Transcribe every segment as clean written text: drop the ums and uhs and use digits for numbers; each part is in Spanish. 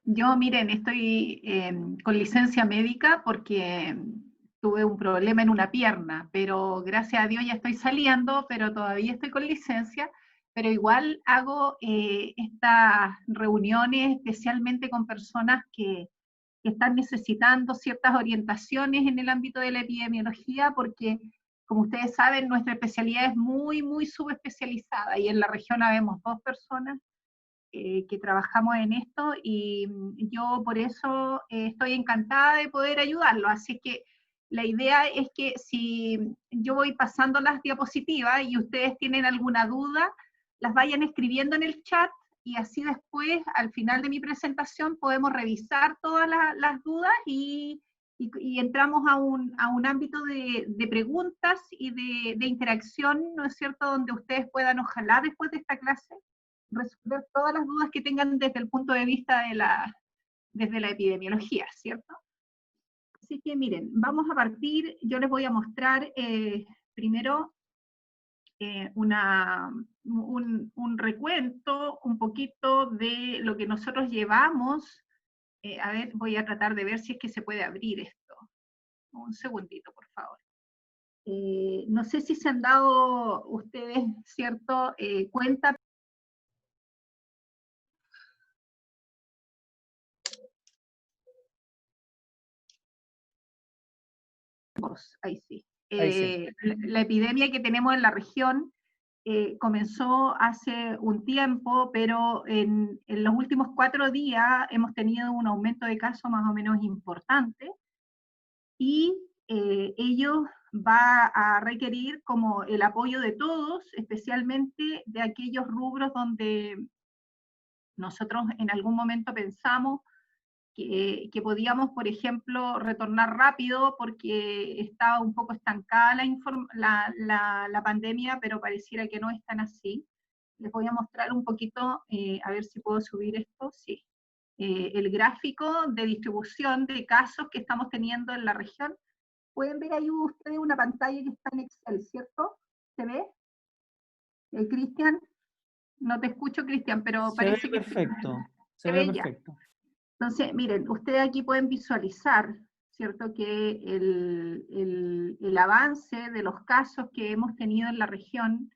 Yo, miren, estoy con licencia médica porque tuve un problema en una pierna, pero gracias a Dios ya estoy saliendo, pero todavía estoy con licencia, pero igual hago estas reuniones especialmente con personas que están necesitando ciertas orientaciones en el ámbito de la epidemiología, porque como ustedes saben, nuestra especialidad es muy, muy subespecializada y en la región habemos 2 personas que trabajamos en esto y yo por eso estoy encantada de poder ayudarlo. Así que la idea es que si yo voy pasando las diapositivas y ustedes tienen alguna duda, las vayan escribiendo en el chat y así después, al final de mi presentación, podemos revisar todas las dudas y entramos a un ámbito de preguntas y de interacción, ¿no es cierto?, donde ustedes puedan, ojalá después de esta clase, resolver todas las dudas que tengan desde el punto de vista desde la epidemiología, ¿cierto? Así que miren, vamos a partir, yo les voy a mostrar primero un recuento, un poquito de lo que nosotros llevamos. A ver, voy a tratar de ver si es que se puede abrir esto. Un segundito, por favor. No sé si se han dado ustedes, ¿cierto?, cuenta. Ahí sí. Ahí sí. La epidemia que tenemos en la región comenzó hace un tiempo, pero en los últimos 4 días hemos tenido un aumento de casos más o menos importante, y ello va a requerir como el apoyo de todos, especialmente de aquellos rubros donde nosotros en algún momento pensamos que podíamos, por ejemplo, retornar rápido porque estaba un poco estancada la pandemia, pero pareciera que no es tan así. Les voy a mostrar un poquito, a ver si puedo subir esto, sí. El gráfico de distribución de casos que estamos teniendo en la región. Pueden ver ahí ustedes una pantalla que está en Excel, ¿cierto? ¿Se ve? Cristian, no te escucho, Cristian, pero Se ve parece que perfecto. Se se ve ve ya. perfecto. Entonces, miren, ustedes aquí pueden visualizar, ¿cierto?, que el avance de los casos que hemos tenido en la región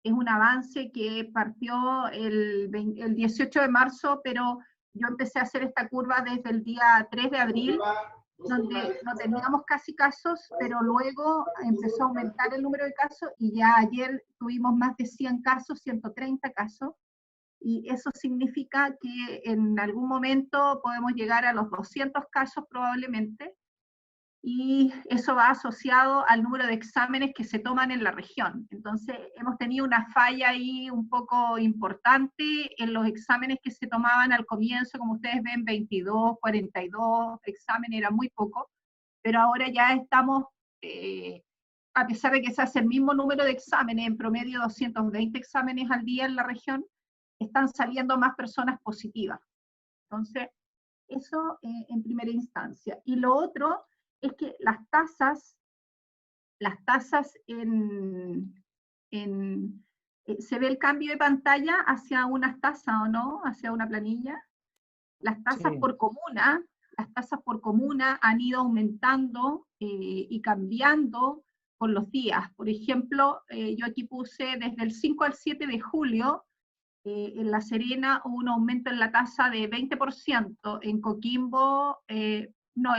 es un avance que partió el 18 de marzo, pero yo empecé a hacer esta curva desde el día 3 de abril, donde no teníamos casi casos, pero luego empezó a aumentar el número de casos y ya ayer tuvimos más de 100 casos, 130 casos, y eso significa que en algún momento podemos llegar a los 200 casos probablemente, y eso va asociado al número de exámenes que se toman en la región. Entonces hemos tenido una falla ahí un poco importante en los exámenes que se tomaban al comienzo, como ustedes ven, 22, 42 exámenes, era muy poco, pero ahora ya estamos, a pesar de que se hace el mismo número de exámenes, en promedio 220 exámenes al día en la región, están saliendo más personas positivas. Entonces, eso en primera instancia. Y lo otro es que las tasas ¿se ve el cambio de pantalla hacia unas tasas o no? ¿Hacia una planilla? Las tasas Sí. por comuna han ido aumentando y cambiando con los días. Por ejemplo, yo aquí puse desde el 5 al 7 de julio, en La Serena hubo un aumento en la tasa de 20%, en Coquimbo, no,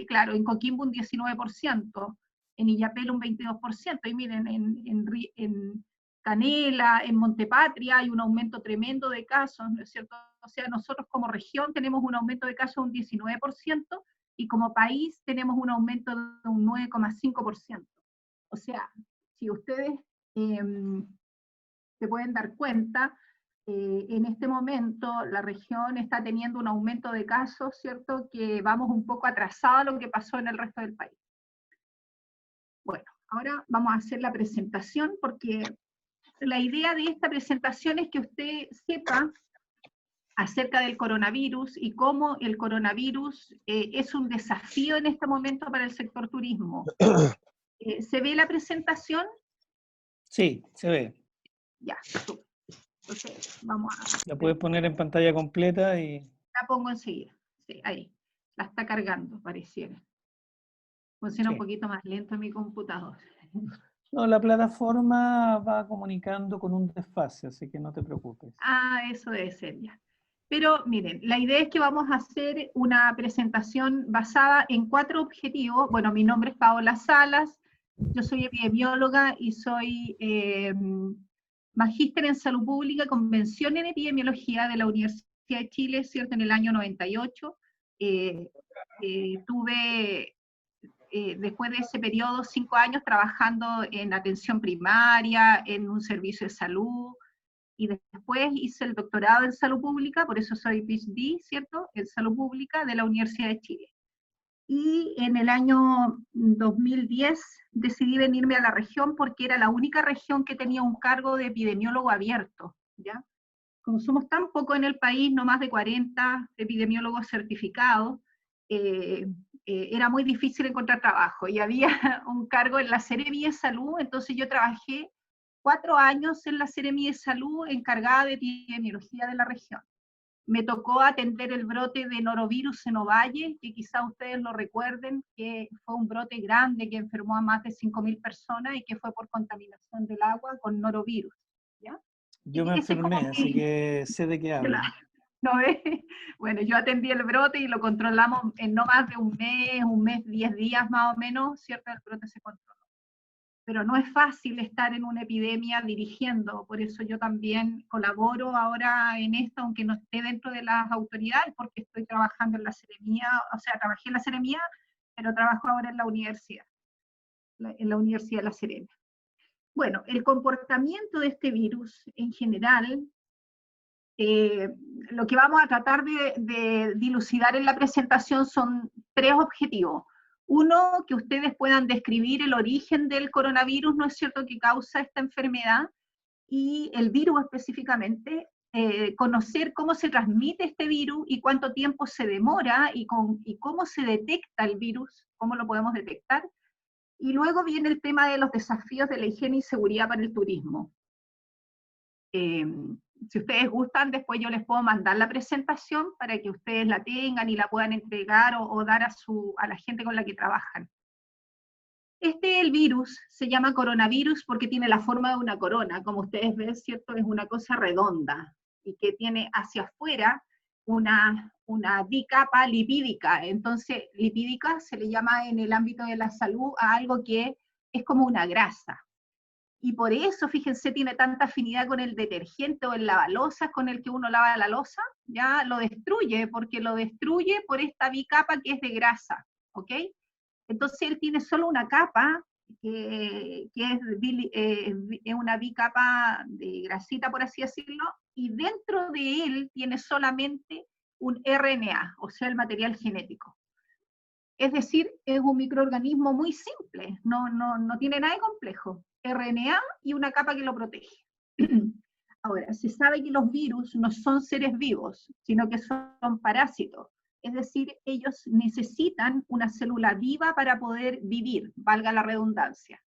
claro, en Coquimbo un 19%, en Illapel un 22%, y miren, en Canela, en Montepatria hay un aumento tremendo de casos, ¿no es cierto? O sea, nosotros como región tenemos un aumento de casos de un 19%, y como país tenemos un aumento de un 9,5%. O sea, si ustedes se pueden dar cuenta, en este momento la región está teniendo un aumento de casos, ¿cierto?, que vamos un poco atrasados a lo que pasó en el resto del país. Bueno, ahora vamos a hacer la presentación, porque la idea de esta presentación es que usted sepa acerca del coronavirus y cómo el coronavirus es un desafío en este momento para el sector turismo. ¿Se ve la presentación? Sí, se ve. Ya, súper. Entonces, vamos a... La puedes poner en pantalla completa y... La pongo enseguida. Sí, ahí. La está cargando, pareciera. Funciona un Sí. poquito más lento en mi computador. No, la plataforma va comunicando con un desfase, así que no te preocupes. Ah, eso debe ser ya. Pero miren, la idea es que vamos a hacer una presentación basada en 4 objetivos. Bueno, mi nombre es Paola Salas, yo soy epidemióloga y soy magíster en salud pública con mención en epidemiología de la Universidad de Chile, ¿cierto? En el año 98. Tuve después de ese periodo, 5 años trabajando en atención primaria, en un servicio de salud, y después hice el doctorado en salud pública, por eso soy PhD, ¿cierto?, en salud pública de la Universidad de Chile. Y en el año 2010 decidí venirme a la región porque era la única región que tenía un cargo de epidemiólogo abierto, ¿ya? Como somos tan poco en el país, no más de 40 epidemiólogos certificados, eh, era muy difícil encontrar trabajo y había un cargo en la Seremi de Salud, entonces yo trabajé 4 años en la Seremi de Salud encargada de epidemiología de la región. Me tocó atender el brote de norovirus en Ovalle, que quizá ustedes lo recuerden, que fue un brote grande que enfermó a más de 5.000 personas y que fue por contaminación del agua con norovirus, ¿ya? Yo me Ese es como enfermé, así que sé de qué hablan. ¿no ves? Bueno, yo atendí el brote y lo controlamos en no más de un mes, 10 días más o menos, ¿cierto? El brote se controló. Pero no es fácil estar en una epidemia dirigiendo, por eso yo también colaboro ahora en esto, aunque no esté dentro de las autoridades, porque estoy trabajando en la Seremía, o sea, trabajé en la Seremía, pero trabajo ahora en la universidad de La Serena. Bueno, el comportamiento de este virus en general, lo que vamos a tratar de dilucidar en la presentación son 3 objetivos. Uno, que ustedes puedan describir el origen del coronavirus, ¿no es cierto?, que causa esta enfermedad, y el virus específicamente, conocer cómo se transmite este virus y cuánto tiempo se demora y cómo se detecta el virus, cómo lo podemos detectar. Y luego viene el tema de los desafíos de la higiene y seguridad para el turismo. Si ustedes gustan, después yo les puedo mandar la presentación para que ustedes la tengan y la puedan entregar o dar a la gente con la que trabajan. El virus se llama coronavirus porque tiene la forma de una corona, como ustedes ven, ¿cierto? Es una cosa redonda y que tiene hacia afuera una bicapa lipídica. Entonces, lipídica se le llama en el ámbito de la salud a algo que es como una grasa. Y por eso, fíjense, tiene tanta afinidad con el detergente o el lavalosas con el que uno lava la losa, ya lo destruye, porque lo destruye por esta bicapa que es de grasa, ¿ok? Entonces él tiene solo una capa, es una bicapa de grasita, por así decirlo, y dentro de él tiene solamente un RNA, o sea, el material genético. Es decir, es un microorganismo muy simple, no tiene nada de complejo. RNA y una capa que lo protege. Ahora, se sabe que los virus no son seres vivos, sino que son parásitos. Es decir, ellos necesitan una célula viva para poder vivir, valga la redundancia.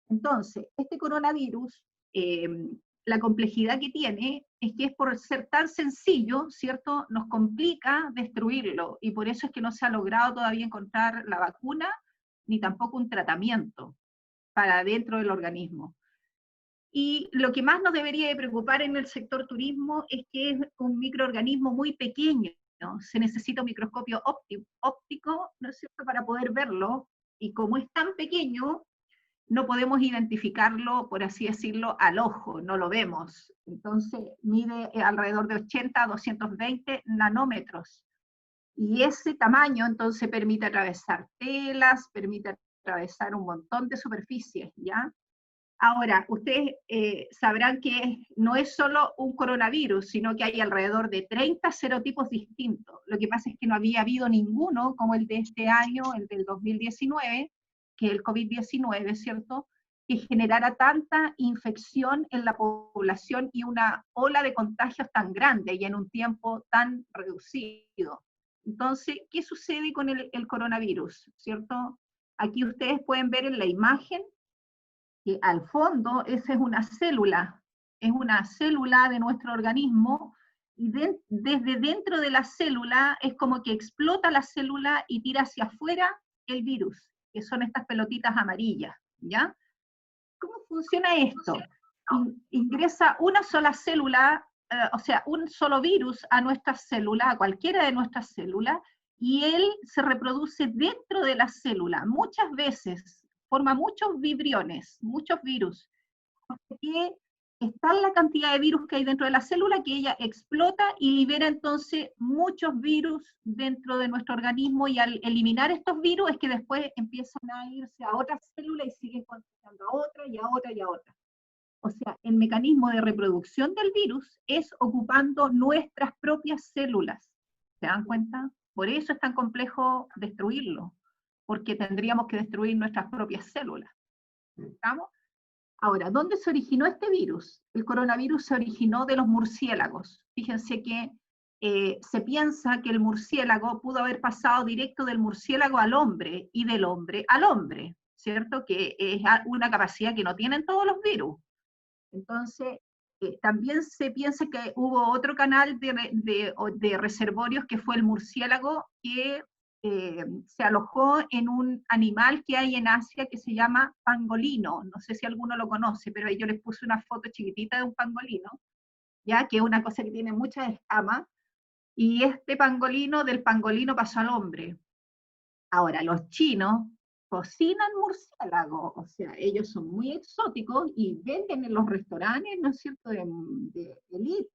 Entonces, este coronavirus, la complejidad que tiene es que es por ser tan sencillo, ¿cierto? Nos complica destruirlo, y por eso es que no se ha logrado todavía encontrar la vacuna, ni tampoco un tratamiento para dentro del organismo. Y lo que más nos debería de preocupar en el sector turismo es que es un microorganismo muy pequeño, ¿no? Se necesita un microscopio óptico, ¿no es cierto?, para poder verlo, y como es tan pequeño, no podemos identificarlo, por así decirlo, al ojo, no lo vemos. Entonces mide alrededor de 80 a 220 nanómetros. Y ese tamaño entonces permite atravesar telas, permite atravesar un montón de superficies, ¿ya? Ahora, ustedes sabrán que no es solo un coronavirus, sino que hay alrededor de 30 serotipos distintos. Lo que pasa es que no había habido ninguno como el de este año, el del 2019, que es el COVID-19, ¿cierto?, que generara tanta infección en la población y una ola de contagios tan grande y en un tiempo tan reducido. Entonces, ¿qué sucede con el coronavirus? ¿Cierto? Aquí ustedes pueden ver en la imagen que al fondo esa es una célula de nuestro organismo, y desde dentro de la célula es como que explota la célula y tira hacia afuera el virus, que son estas pelotitas amarillas, ¿ya? ¿Cómo funciona esto? Ingresa una sola célula, o sea, un solo virus a nuestra célula, a cualquiera de nuestras células, y él se reproduce dentro de la célula. Muchas veces forma muchos vibriones, muchos virus, porque está la cantidad de virus que hay dentro de la célula que ella explota y libera entonces muchos virus dentro de nuestro organismo, y al eliminar estos virus es que después empiezan a irse a otras células y siguen contagiando a otra y a otra y a otra. O sea, el mecanismo de reproducción del virus es ocupando nuestras propias células. ¿Se dan cuenta? Por eso es tan complejo destruirlo, porque tendríamos que destruir nuestras propias células. ¿Estamos? Ahora, ¿dónde se originó este virus? El coronavirus se originó de los murciélagos. Fíjense que se piensa que el murciélago pudo haber pasado directo del murciélago al hombre y del hombre al hombre, ¿cierto? Que es una capacidad que no tienen todos los virus. Entonces, también se piensa que hubo otro canal de reservorios que fue el murciélago, que se alojó en un animal que hay en Asia que se llama pangolino. No sé si alguno lo conoce, pero ahí yo les puse una foto chiquitita de un pangolino, ya que es una cosa que tiene muchas escamas, y este pangolino, del pangolino pasó al hombre. Ahora, los chinos cocinan murciélago, o sea, ellos son muy exóticos y venden en los restaurantes, ¿no es cierto?, de elite,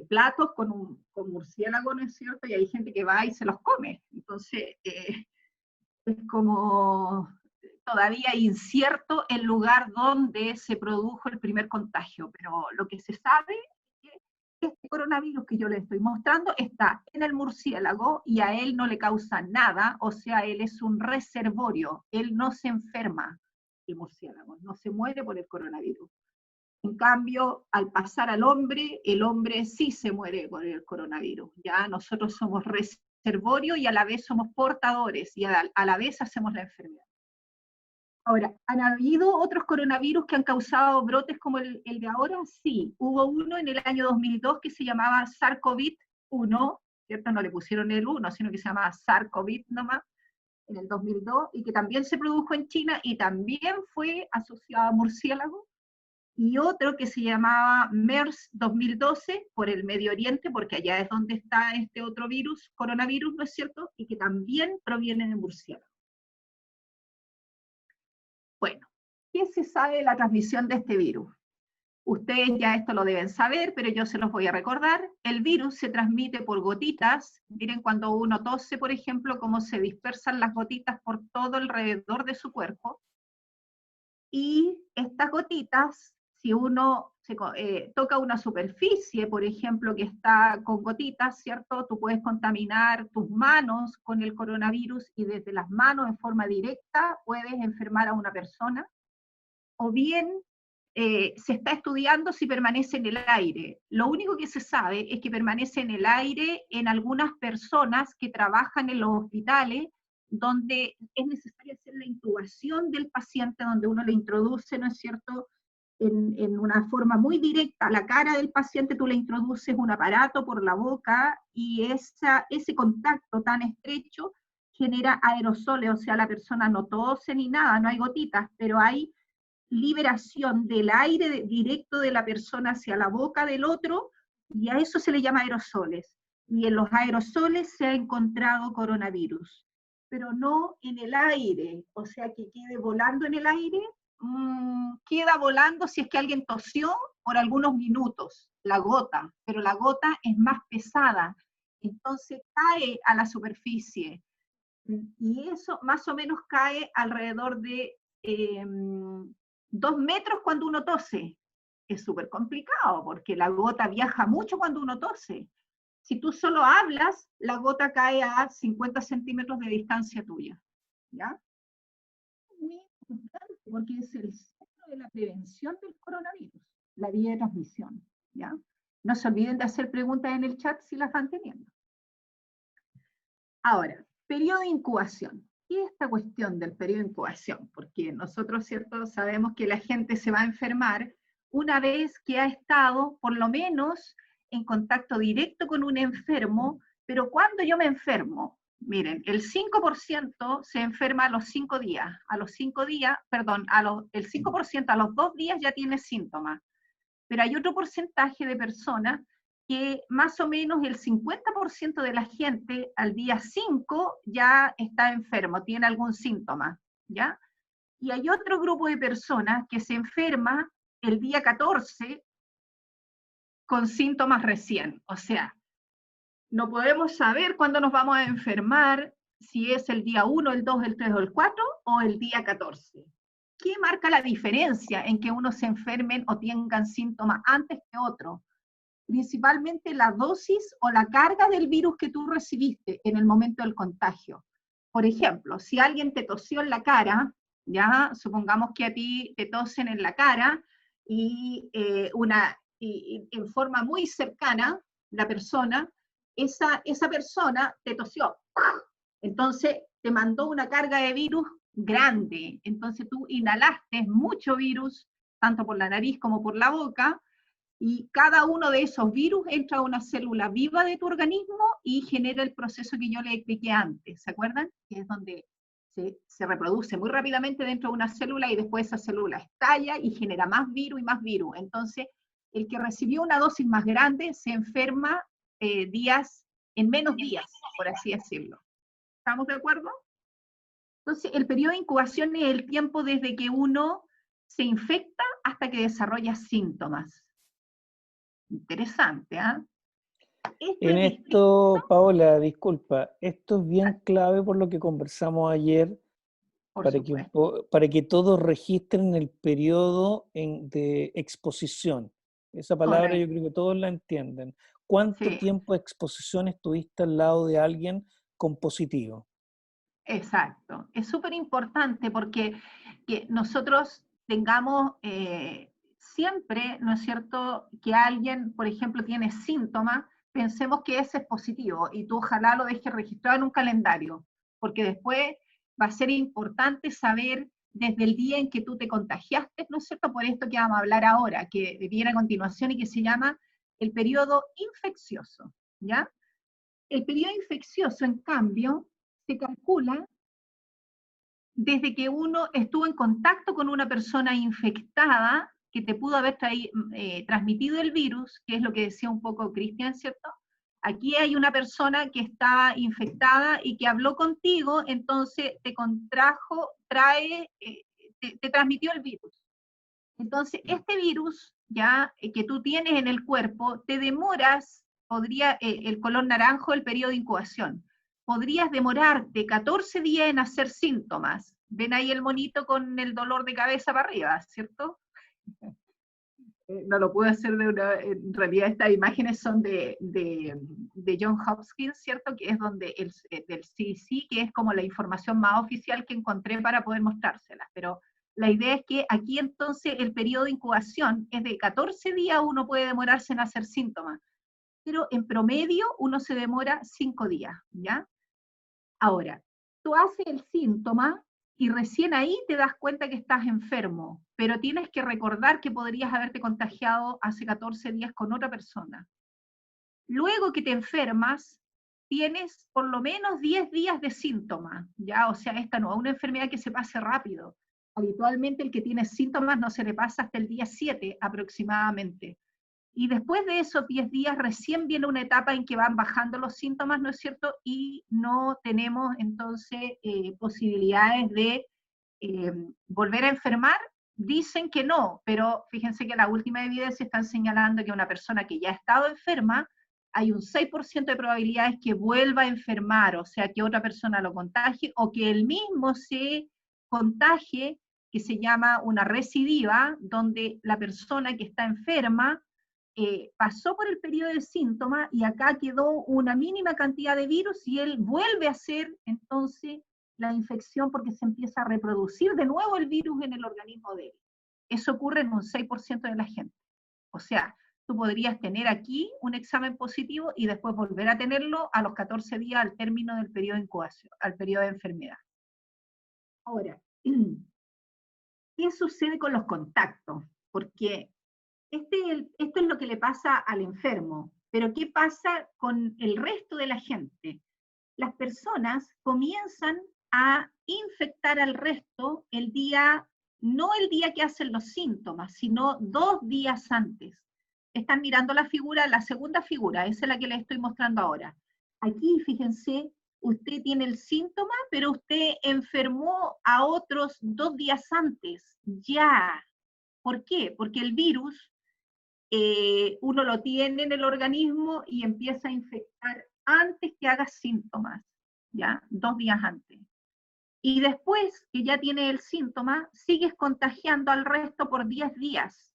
platos con murciélago, ¿no es cierto?, y hay gente que va y se los come. Entonces, es como todavía incierto el lugar donde se produjo el primer contagio, pero lo que se sabe es que este coronavirus que yo les estoy mostrando está en el murciélago y a él no le causa nada, o sea, él es un reservorio, él no se enferma, el murciélago, no se muere por el coronavirus. En cambio, al pasar al hombre, el hombre sí se muere por el coronavirus. Ya nosotros somos reservorio y a la vez somos portadores, y a la vez hacemos la enfermedad. Ahora, ¿han habido otros coronavirus que han causado brotes como el de ahora? Sí, hubo uno en el año 2002 que se llamaba SARS-CoV-1, ¿cierto? No le pusieron el 1, sino que se llamaba SARS-CoV nomás, en el 2002, y que también se produjo en China y también fue asociado a murciélagos. Y otro que se llamaba MERS 2012 por el Medio Oriente, porque allá es donde está este otro virus, coronavirus, ¿no es cierto? Y que también proviene de murciélagos. Bueno, ¿qué se sabe de la transmisión de este virus? Ustedes ya esto lo deben saber, pero yo se los voy a recordar. El virus se transmite por gotitas. Miren cuando uno tose, por ejemplo, cómo se dispersan las gotitas por todo alrededor de su cuerpo. Y estas gotitas, si uno toca una superficie, por ejemplo, que está con gotitas, ¿cierto? Tú puedes contaminar tus manos con el coronavirus y desde las manos en forma directa puedes enfermar a una persona. O bien se está estudiando si permanece en el aire. Lo único que se sabe es que permanece en el aire en algunas personas que trabajan en los hospitales, donde es necesario hacer la intubación del paciente, donde uno le introduce, ¿no es cierto?, en una forma muy directa a la cara del paciente, tú le introduces un aparato por la boca y ese contacto tan estrecho genera aerosoles, o sea, la persona no tose ni nada, no hay gotitas, pero hay liberación del aire directo de la persona hacia la boca del otro, y a eso se le llama aerosoles. Y en los aerosoles se ha encontrado coronavirus, pero no en el aire, o sea, que quede volando en el aire, queda volando si es que alguien tosió por algunos minutos, la gota, pero la gota es más pesada, entonces cae a la superficie, y eso más o menos cae alrededor de 2 metros cuando uno tose. Es súper complicado, porque la gota viaja mucho cuando uno tose. Si tú solo hablas, la gota cae a 50 centímetros de distancia tuya, ¿ya? Muy importante, porque es el centro de la prevención del coronavirus, la vía de transmisión, ¿ya? No se olviden de hacer preguntas en el chat si las van teniendo. Ahora, periodo de incubación. ¿Qué es esta cuestión del periodo de incubación? Porque nosotros, ¿cierto?, sabemos que la gente se va a enfermar una vez que ha estado por lo menos en contacto directo con un enfermo, pero ¿cuándo yo me enfermo? Miren, el 5% se enferma a los 5 días, perdón, el 5% a los 2 días ya tiene síntomas, pero hay otro porcentaje de personas que más o menos el 50% de la gente al día 5 ya está enfermo, tiene algún síntoma, ¿ya? Y hay otro grupo de personas que se enferma el día 14 con síntomas recién, o sea, no podemos saber cuándo nos vamos a enfermar, si es el día 1, el 2, el 3 o el 4, o el día 14. ¿Qué marca la diferencia en que unos se enfermen o tengan síntomas antes que otros? Principalmente la dosis o la carga del virus que tú recibiste en el momento del contagio. Por ejemplo, si alguien te tosió en la cara, ya supongamos que a ti te tosen en la cara y, y en forma muy cercana, la persona, esa persona te tosió. Entonces te mandó una carga de virus grande. Entonces tú inhalaste mucho virus, tanto por la nariz como por la boca, y cada uno de esos virus entra a una célula viva de tu organismo y genera el proceso que yo le expliqué antes, ¿se acuerdan? Que es donde se reproduce muy rápidamente dentro de una célula y después esa célula estalla y genera más virus y más virus. Entonces, el que recibió una dosis más grande se enferma en menos días, por así decirlo. ¿Estamos de acuerdo? Entonces, el periodo de incubación es el tiempo desde que uno se infecta hasta que desarrolla síntomas. Interesante, ¿ah? En esto, Paola, disculpa, esto es bien clave por lo que conversamos ayer, para que todos registren el periodo de exposición. Esa palabra Correcto. yo creo que todos la entienden. ¿Cuánto Sí, tiempo de exposición estuviste al lado de alguien con positivo? exacto. Es súper importante porque que nosotros tengamos siempre, ¿no es cierto?, que alguien, por ejemplo, tiene síntomas, pensemos que ese es positivo y tú ojalá lo dejes registrado en un calendario, porque después va a ser importante saber desde el día en que tú te contagiaste, ¿no es cierto?, por esto que vamos a hablar ahora, que viene a continuación y que se llama el periodo infeccioso, ¿ya? El periodo infeccioso, en cambio, se calcula desde que uno estuvo en contacto con una persona infectada que te pudo haber transmitido el virus, que es lo que decía un poco Cristian, ¿cierto? Aquí hay una persona que estaba infectada y que habló contigo, entonces te contrajo, te transmitió el virus. Entonces, este virus ya que tú tienes en el cuerpo, te demoras, el color naranjo, el periodo de incubación. Podrías demorarte 14 días en hacer síntomas. Ven ahí el monito con el dolor de cabeza para arriba, ¿cierto? No lo pude hacer en realidad estas imágenes son de John Hopkins, ¿cierto? Que es del CDC, que es como la información más oficial que encontré para poder mostrárselas, pero la idea es que aquí entonces el periodo de incubación es de 14 días, uno puede demorarse en hacer síntomas, pero en promedio uno se demora 5 días, ¿ya? Ahora, tú haces el síntoma y recién ahí te das cuenta que estás enfermo, pero tienes que recordar que podrías haberte contagiado hace 14 días con otra persona. Luego que te enfermas, tienes por lo menos 10 días de síntomas, ¿ya? O sea, esta no es una enfermedad que se pase rápido. Habitualmente el que tiene síntomas no se le pasa hasta el día 7 aproximadamente. Y después de esos 10 días recién viene una etapa en que van bajando los síntomas, ¿no es cierto? Y no tenemos entonces posibilidades de volver a enfermar. Dicen que no, pero fíjense que la última evidencia están señalando que una persona que ya ha estado enferma, hay un 6% de probabilidades que vuelva a enfermar, o sea, que otra persona lo contagie o que él mismo se contagie, que se llama una recidiva, donde la persona que está enferma pasó por el periodo de síntomas y acá quedó una mínima cantidad de virus y él vuelve a hacer entonces la infección porque se empieza a reproducir de nuevo el virus en el organismo de él. Eso ocurre en un 6% de la gente. O sea, tú podrías tener aquí un examen positivo y después volver a tenerlo a los 14 días al término del periodo de incubación, al periodo de enfermedad. Ahora, ¿qué sucede con los contactos? Porque esto es lo que le pasa al enfermo, Pero ¿qué pasa con el resto de la gente? Las personas comienzan a infectar al resto el día, no el día que hacen los síntomas, sino 2 días antes. Están mirando la figura, la segunda figura, esa es la que les estoy mostrando ahora. Aquí, fíjense, usted tiene el síntoma, pero usted enfermó a otros 2 días antes, ya. ¿Por qué? Porque el virus uno lo tiene en el organismo y empieza a infectar antes que haga síntomas, ¿ya? 2 días antes. Y después que ya tiene el síntoma, sigues contagiando al resto por 10 días,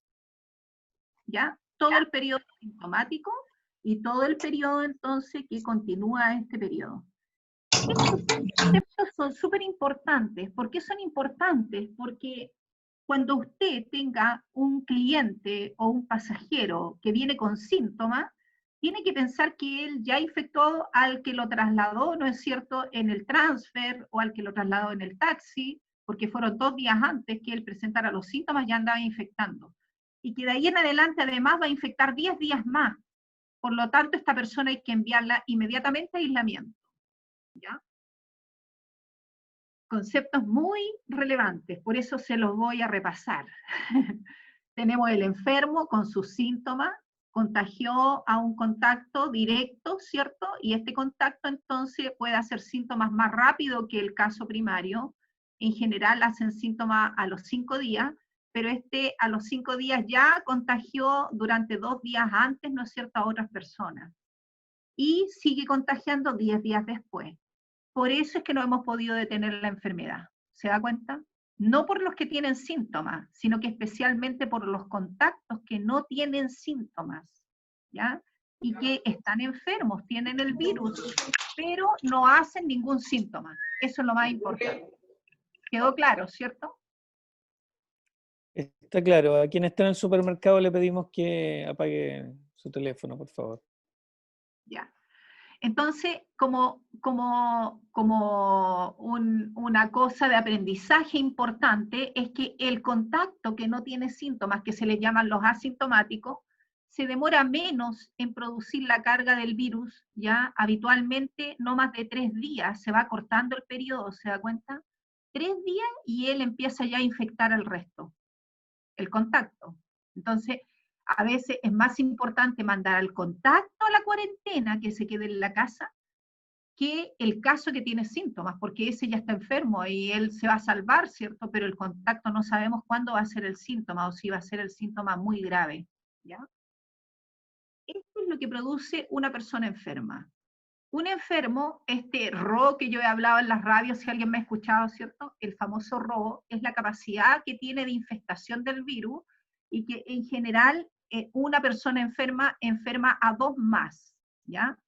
¿ya? Todo el periodo sintomático y todo el periodo entonces que continúa este periodo. Estos conceptos son súper importantes. ¿Por qué son importantes? Porque cuando usted tenga un cliente o un pasajero que viene con síntomas, tiene que pensar que él ya infectó al que lo trasladó, ¿no es cierto?, en el transfer o al que lo trasladó en el taxi, porque fueron 2 días antes que él presentara los síntomas, ya andaba infectando. Y que de ahí en adelante además va a infectar 10 días más. Por lo tanto, esta persona hay que enviarla inmediatamente a aislamiento, ¿ya? Conceptos muy relevantes, por eso se los voy a repasar. Tenemos el enfermo con sus síntomas, contagió a un contacto directo, ¿cierto? Y este contacto entonces puede hacer síntomas más rápido que el caso primario. En general hacen síntomas a los 5 días, pero este a los 5 días ya contagió durante 2 días antes, ¿no es cierto?, a otras personas. Y sigue contagiando 10 días después. Por eso es que no hemos podido detener la enfermedad. ¿Se da cuenta? No por los que tienen síntomas, sino que especialmente por los contactos que no tienen síntomas, ¿ya? Y que están enfermos, tienen el virus, pero no hacen ningún síntoma. Eso es lo más importante. ¿Quedó claro, cierto? Está claro. A quien está en el supermercado le pedimos que apague su teléfono, por favor. Ya. Entonces, como una cosa de aprendizaje importante es que el contacto que no tiene síntomas, que se les llaman los asintomáticos, se demora menos en producir la carga del virus, ya habitualmente no más de 3 días, se va cortando el periodo, ¿se da cuenta? 3 días y él empieza ya a infectar al resto, el contacto. Entonces, a veces es más importante mandar al contacto a la cuarentena, que se quede en la casa, que el caso que tiene síntomas, porque ese ya está enfermo y él se va a salvar, ¿cierto? Pero el contacto no sabemos cuándo va a ser el síntoma o si va a ser el síntoma muy grave, ¿ya? Esto es lo que produce una persona enferma. Un enfermo, este RO que yo he hablado en las radios, si alguien me ha escuchado, ¿cierto? El famoso RO es la capacidad que tiene de infestación del virus y que en general una persona enferma a 2 más, ¿ya?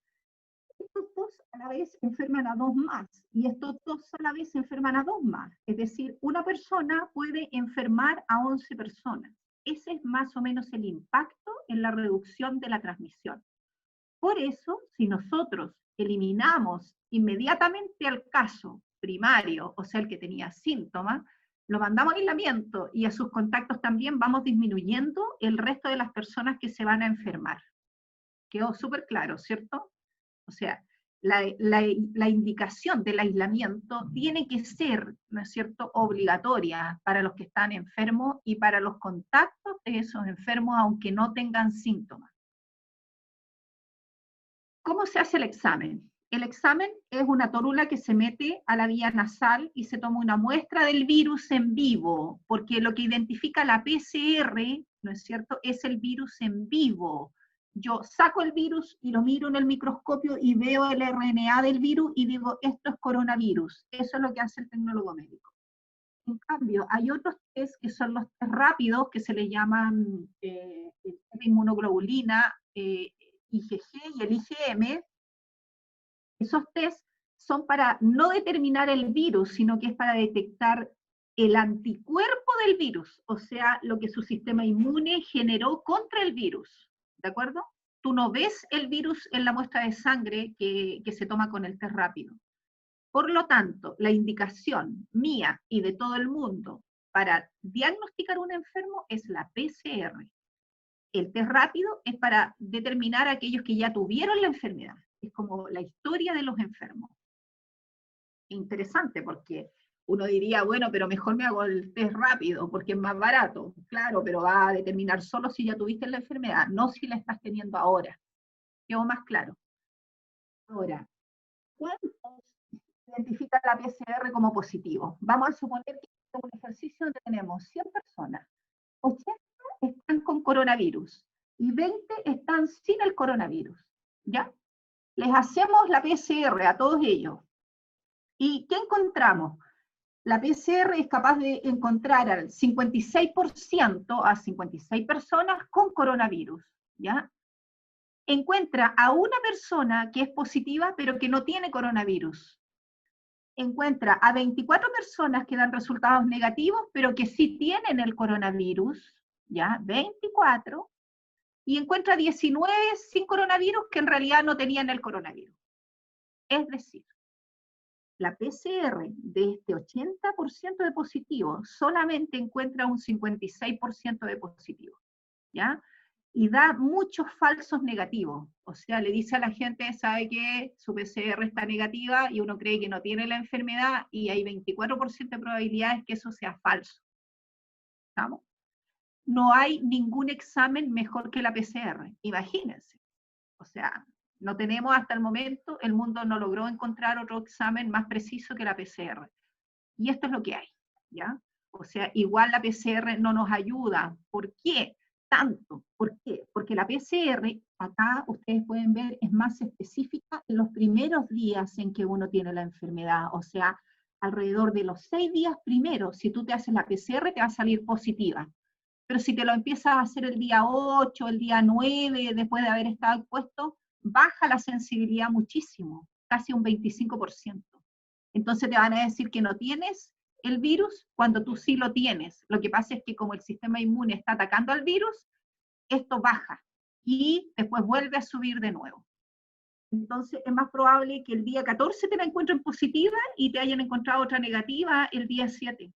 Estos 2 a la vez enferman a 2 más, y estos 2 a la vez enferman a 2 más. Es decir, una persona puede enfermar a 11 personas. Ese es más o menos el impacto en la reducción de la transmisión. Por eso, si nosotros eliminamos inmediatamente al caso primario, o sea, el que tenía síntomas, lo mandamos a aislamiento y a sus contactos también vamos disminuyendo el resto de las personas que se van a enfermar. Quedó súper claro, ¿cierto? O sea, la indicación del aislamiento tiene que ser, ¿no es cierto?, obligatoria para los que están enfermos y para los contactos de esos enfermos, aunque no tengan síntomas. ¿Cómo se hace el examen? El examen es una torula que se mete a la vía nasal y se toma una muestra del virus en vivo, porque lo que identifica la PCR, ¿no es cierto?, es el virus en vivo. Yo saco el virus y lo miro en el microscopio y veo el RNA del virus y digo, esto es coronavirus. Eso es lo que hace el tecnólogo médico. En cambio, hay otros test que son los test rápidos, que se le llaman inmunoglobulina, IgG y el IgM. Esos test son para no determinar el virus, sino que es para detectar el anticuerpo del virus, o sea, lo que su sistema inmune generó contra el virus, ¿de acuerdo? Tú no ves el virus en la muestra de sangre que se toma con el test rápido. Por lo tanto, la indicación mía y de todo el mundo para diagnosticar un enfermo es la PCR. El test rápido es para determinar a aquellos que ya tuvieron la enfermedad. Es como la historia de los enfermos. Interesante, porque uno diría, bueno, pero mejor me hago el test rápido, porque es más barato. Claro, pero va a determinar solo si ya tuviste la enfermedad, no si la estás teniendo ahora. Quedó más claro. Ahora, ¿cuántos identifican la PCR como positivo? Vamos a suponer que es un ejercicio donde tenemos 100 personas. 80 están con coronavirus y 20 están sin el coronavirus. ¿Ya? Les hacemos la PCR a todos ellos. ¿Y qué encontramos? La PCR es capaz de encontrar al 56% a 56 personas con coronavirus. ¿Ya? Encuentra a una persona que es positiva pero que no tiene coronavirus. Encuentra a 24 personas que dan resultados negativos pero que sí tienen el coronavirus, ¿ya? 24, y encuentra 19 sin coronavirus que en realidad no tenían el coronavirus. Es decir, la PCR de este 80% de positivos solamente encuentra un 56% de positivos, ¿ya? Y da muchos falsos negativos. O sea, le dice a la gente, sabe que su PCR está negativa y uno cree que no tiene la enfermedad y hay 24% de probabilidades que eso sea falso. ¿Estamos? No hay ningún examen mejor que la PCR, imagínense. O sea, no tenemos hasta el momento, el mundo no logró encontrar otro examen más preciso que la PCR. Y esto es lo que hay, ¿ya? O sea, igual la PCR no nos ayuda. ¿Por qué? Tanto. ¿Por qué? Porque la PCR, acá ustedes pueden ver, es más específica en los primeros días en que uno tiene la enfermedad. O sea, alrededor de los 6 días primeros, si tú te haces la PCR, te va a salir positiva. Pero si te lo empiezas a hacer el día 8, el día 9, después de haber estado expuesto, baja la sensibilidad muchísimo, casi un 25%. Entonces te van a decir que no tienes el virus cuando tú sí lo tienes. Lo que pasa es que como el sistema inmune está atacando al virus, esto baja y después vuelve a subir de nuevo. Entonces es más probable que el día 14 te la encuentren positiva y te hayan encontrado otra negativa el día 7,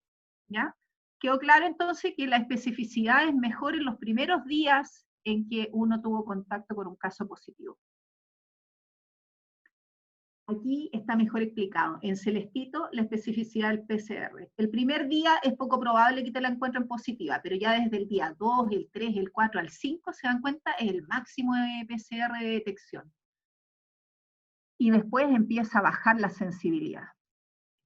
¿ya? Quedó claro entonces que la especificidad es mejor en los primeros días en que uno tuvo contacto con un caso positivo. Aquí está mejor explicado, en celestito, la especificidad del PCR. El primer día es poco probable que te la encuentren positiva, pero ya desde el día 2, el 3, el 4, al 5, se dan cuenta, es el máximo de PCR de detección. Y después empieza a bajar la sensibilidad.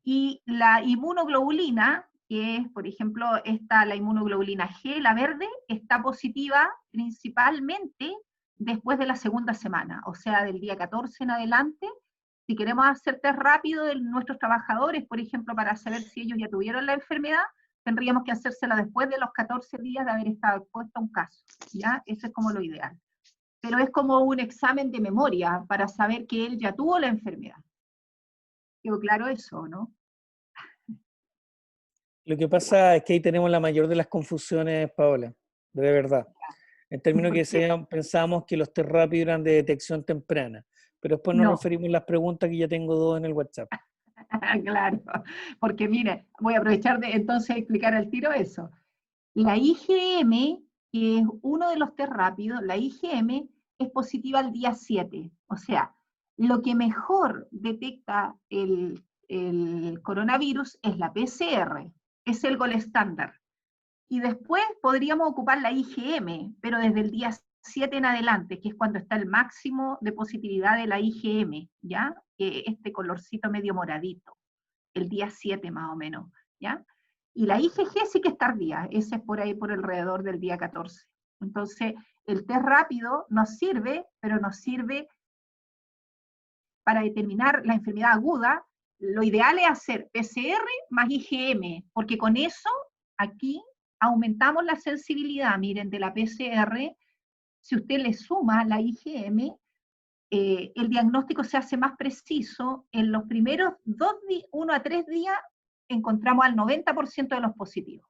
Y la inmunoglobulina, que es, por ejemplo, la inmunoglobulina G, la verde, está positiva principalmente después de la segunda semana, o sea, del día 14 en adelante. Si queremos hacer test rápido de nuestros trabajadores, por ejemplo, para saber si ellos ya tuvieron la enfermedad, tendríamos que hacérsela después de los 14 días de haber estado expuesto a un caso, ¿ya? Eso es como lo ideal. Pero es como un examen de memoria para saber que él ya tuvo la enfermedad. ¿Quedó claro eso, no? Lo que pasa es que ahí tenemos la mayor de las confusiones, Paola, de verdad. En términos que pensábamos que los test rápidos eran de detección temprana, pero después nos referimos a las preguntas que ya tengo 2 en el WhatsApp. Claro, porque mire, voy a aprovechar de entonces explicar al tiro eso. La IgM, que es uno de los test rápidos, la IgM es positiva al día 7. O sea, lo que mejor detecta el coronavirus es la PCR, es el gol estándar. Y después podríamos ocupar la IgM, pero desde el día 7 en adelante, que es cuando está el máximo de positividad de la IgM, ¿ya? Este colorcito medio moradito, el día 7 más o menos, ¿ya? Y la IgG sí que es tardía, ese es por ahí por alrededor del día 14. Entonces, el test rápido nos sirve, pero nos sirve para determinar la enfermedad aguda. Lo ideal es hacer PCR más IgM, porque con eso, aquí, aumentamos la sensibilidad, miren, de la PCR. Si usted le suma la IgM, el diagnóstico se hace más preciso. En los primeros 1 a 3 días encontramos al 90% de los positivos.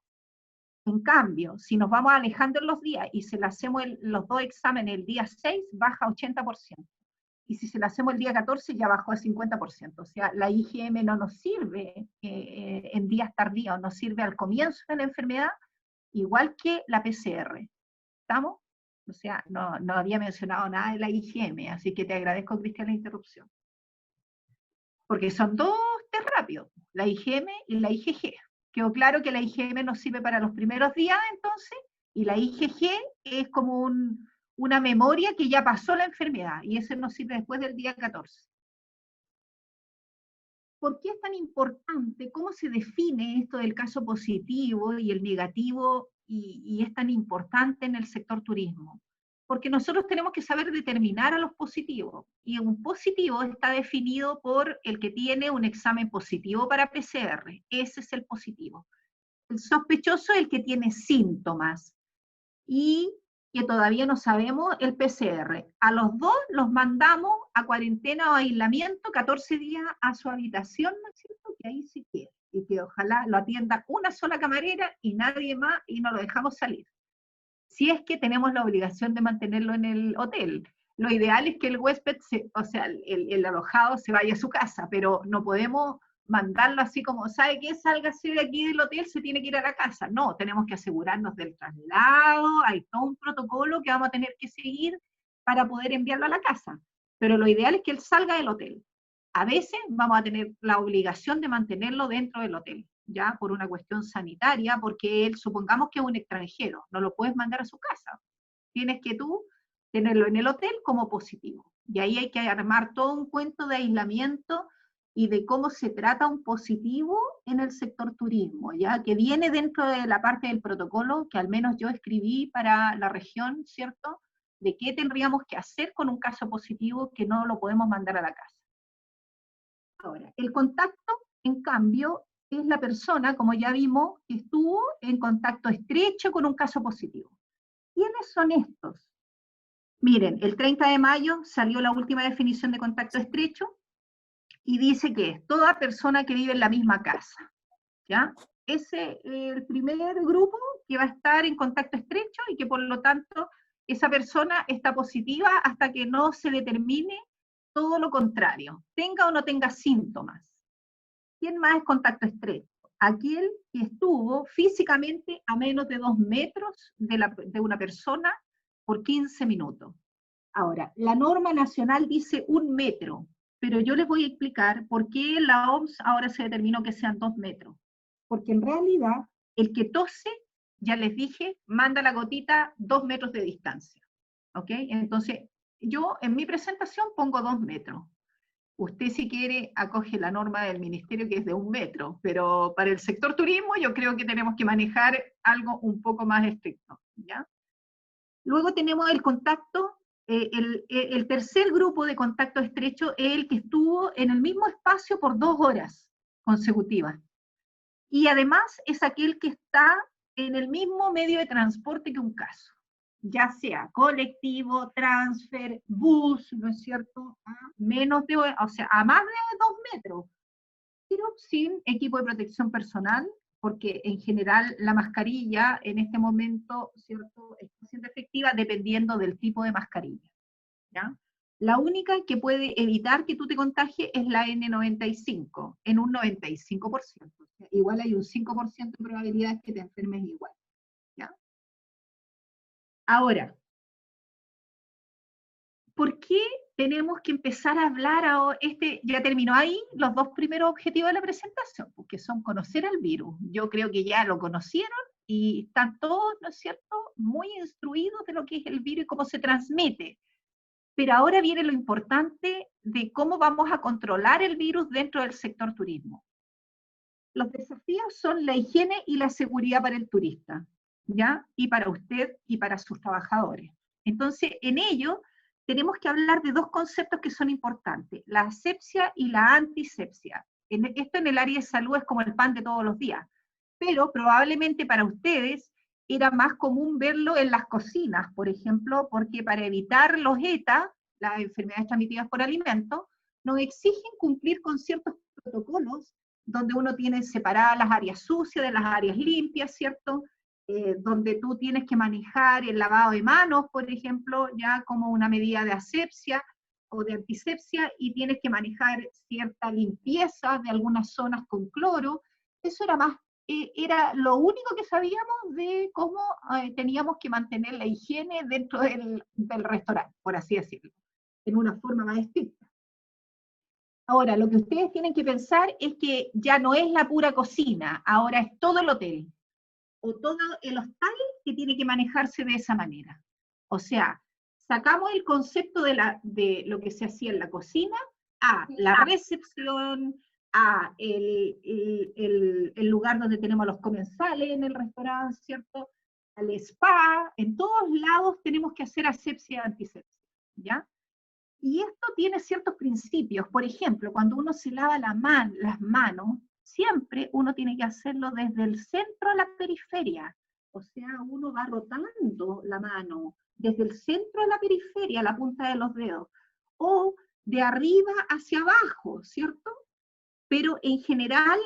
En cambio, si nos vamos alejando en los días y se le hacemos los 2 exámenes el día 6, baja a 80%. Y si se le hacemos el día 14, ya bajó a 50%. O sea, la IgM no nos sirve en días tardíos, nos sirve al comienzo de la enfermedad, igual que la PCR. ¿Estamos? O sea, no había mencionado nada de la IgM, así que te agradezco, Cristian, la interrupción. Porque son dos test rápidos, la IgM y la IgG. Quedó claro que la IgM nos sirve para los primeros días, entonces, y la IgG es como una memoria que ya pasó la enfermedad, y ese nos sirve después del día 14. ¿Por qué es tan importante? ¿Cómo se define esto del caso positivo y el negativo y es tan importante en el sector turismo? Porque nosotros tenemos que saber determinar a los positivos, y un positivo está definido por el que tiene un examen positivo para PCR, ese es el positivo. El sospechoso es el que tiene síntomas, y que todavía no sabemos el PCR. A los dos los mandamos a cuarentena o aislamiento 14 días a su habitación, ¿no es cierto? Que ahí se quede, y que ojalá lo atienda una sola camarera y nadie más, y no lo dejamos salir. Si es que tenemos la obligación de mantenerlo en el hotel. Lo ideal es que el huésped, o sea, el alojado se vaya a su casa, pero no podemos mandarlo así como, ¿sabe qué? Sálgase de aquí del hotel, se tiene que ir a la casa. No, tenemos que asegurarnos del traslado, hay todo un protocolo que vamos a tener que seguir para poder enviarlo a la casa. Pero lo ideal es que él salga del hotel. A veces vamos a tener la obligación de mantenerlo dentro del hotel, ya por una cuestión sanitaria, porque él, supongamos que es un extranjero, no lo puedes mandar a su casa. Tienes que tú tenerlo en el hotel como positivo. Y ahí hay que armar todo un cuento de aislamiento y de cómo se trata un positivo en el sector turismo, ya que viene dentro de la parte del protocolo que al menos yo escribí para la región, ¿cierto? De qué tendríamos que hacer con un caso positivo que no lo podemos mandar a la casa. Ahora, el contacto, en cambio, es la persona, como ya vimos, que estuvo en contacto estrecho con un caso positivo. ¿Quiénes son estos? Miren, el 30 de mayo salió la última definición de contacto estrecho y dice que es toda persona que vive en la misma casa, ¿ya? Ese es el primer grupo que va a estar en contacto estrecho y que por lo tanto esa persona está positiva hasta que no se determine todo lo contrario, tenga o no tenga síntomas. ¿Quién más es contacto estrecho? Aquel que estuvo físicamente a menos de 2 metros de una persona por 15 minutos. Ahora, la norma nacional dice 1 metro, pero yo les voy a explicar por qué la OMS ahora se determinó que sean 2 metros. Porque en realidad, el que tose, ya les dije, manda la gotita 2 metros de distancia. ¿Ok? Entonces, yo en mi presentación pongo 2 metros. Usted, si quiere, acoge la norma del ministerio que es de 1 metro, pero para el sector turismo yo creo que tenemos que manejar algo un poco más estricto, ¿ya? Luego tenemos el contacto, el tercer grupo de contacto estrecho es el que estuvo en el mismo espacio por 2 horas consecutivas. Y además es aquel que está en el mismo medio de transporte que un caso, ya sea colectivo, transfer, bus, ¿no es cierto? A más de 2 metros, pero sin equipo de protección personal, porque en general la mascarilla en este momento, ¿cierto?, está siendo efectiva dependiendo del tipo de mascarilla, ¿ya? La única que puede evitar que tú te contagies es la N95, en un 95%. O sea, igual hay un 5% de probabilidades que te enfermes igual, ¿ya? Ahora, ¿por qué tenemos que empezar a hablar ahora? Ya terminó ahí los 2 primeros objetivos de la presentación, porque son conocer al virus. Yo creo que ya lo conocieron y están todos, ¿no es cierto?, muy instruidos de lo que es el virus y cómo se transmite. Pero ahora viene lo importante de cómo vamos a controlar el virus dentro del sector turismo. Los desafíos son la higiene y la seguridad para el turista, ¿ya? Y para usted y para sus trabajadores. Entonces, en ello, tenemos que hablar de 2 conceptos que son importantes, la asepsia y la antisepsia. Esto en el área de salud es como el pan de todos los días, pero probablemente para ustedes era más común verlo en las cocinas, por ejemplo, porque para evitar los ETA, las enfermedades transmitidas por alimentos, nos exigen cumplir con ciertos protocolos donde uno tiene separadas las áreas sucias de las áreas limpias, ¿cierto? Donde tú tienes que manejar el lavado de manos, por ejemplo, ya como una medida de asepsia o de antisepsia, y tienes que manejar cierta limpieza de algunas zonas con cloro. Eso era más era lo único que sabíamos de cómo teníamos que mantener la higiene dentro del restaurante, por así decirlo, en una forma más estricta. Ahora, lo que ustedes tienen que pensar es que ya no es la pura cocina, ahora es todo el hotel, o todo el hostal que tiene que manejarse de esa manera. O sea, sacamos el concepto de lo que se hacía en la cocina a la recepción, a el lugar donde tenemos los comensales en el restaurante, ¿cierto? Al spa, en todos lados tenemos que hacer asepsia y antisepsia, ¿ya? Y esto tiene ciertos principios. Por ejemplo, cuando uno se lava las manos, siempre uno tiene que hacerlo desde el centro a la periferia. O sea, uno va rotando la mano desde el centro a la periferia, la punta de los dedos, o de arriba hacia abajo, ¿cierto? Pero en general,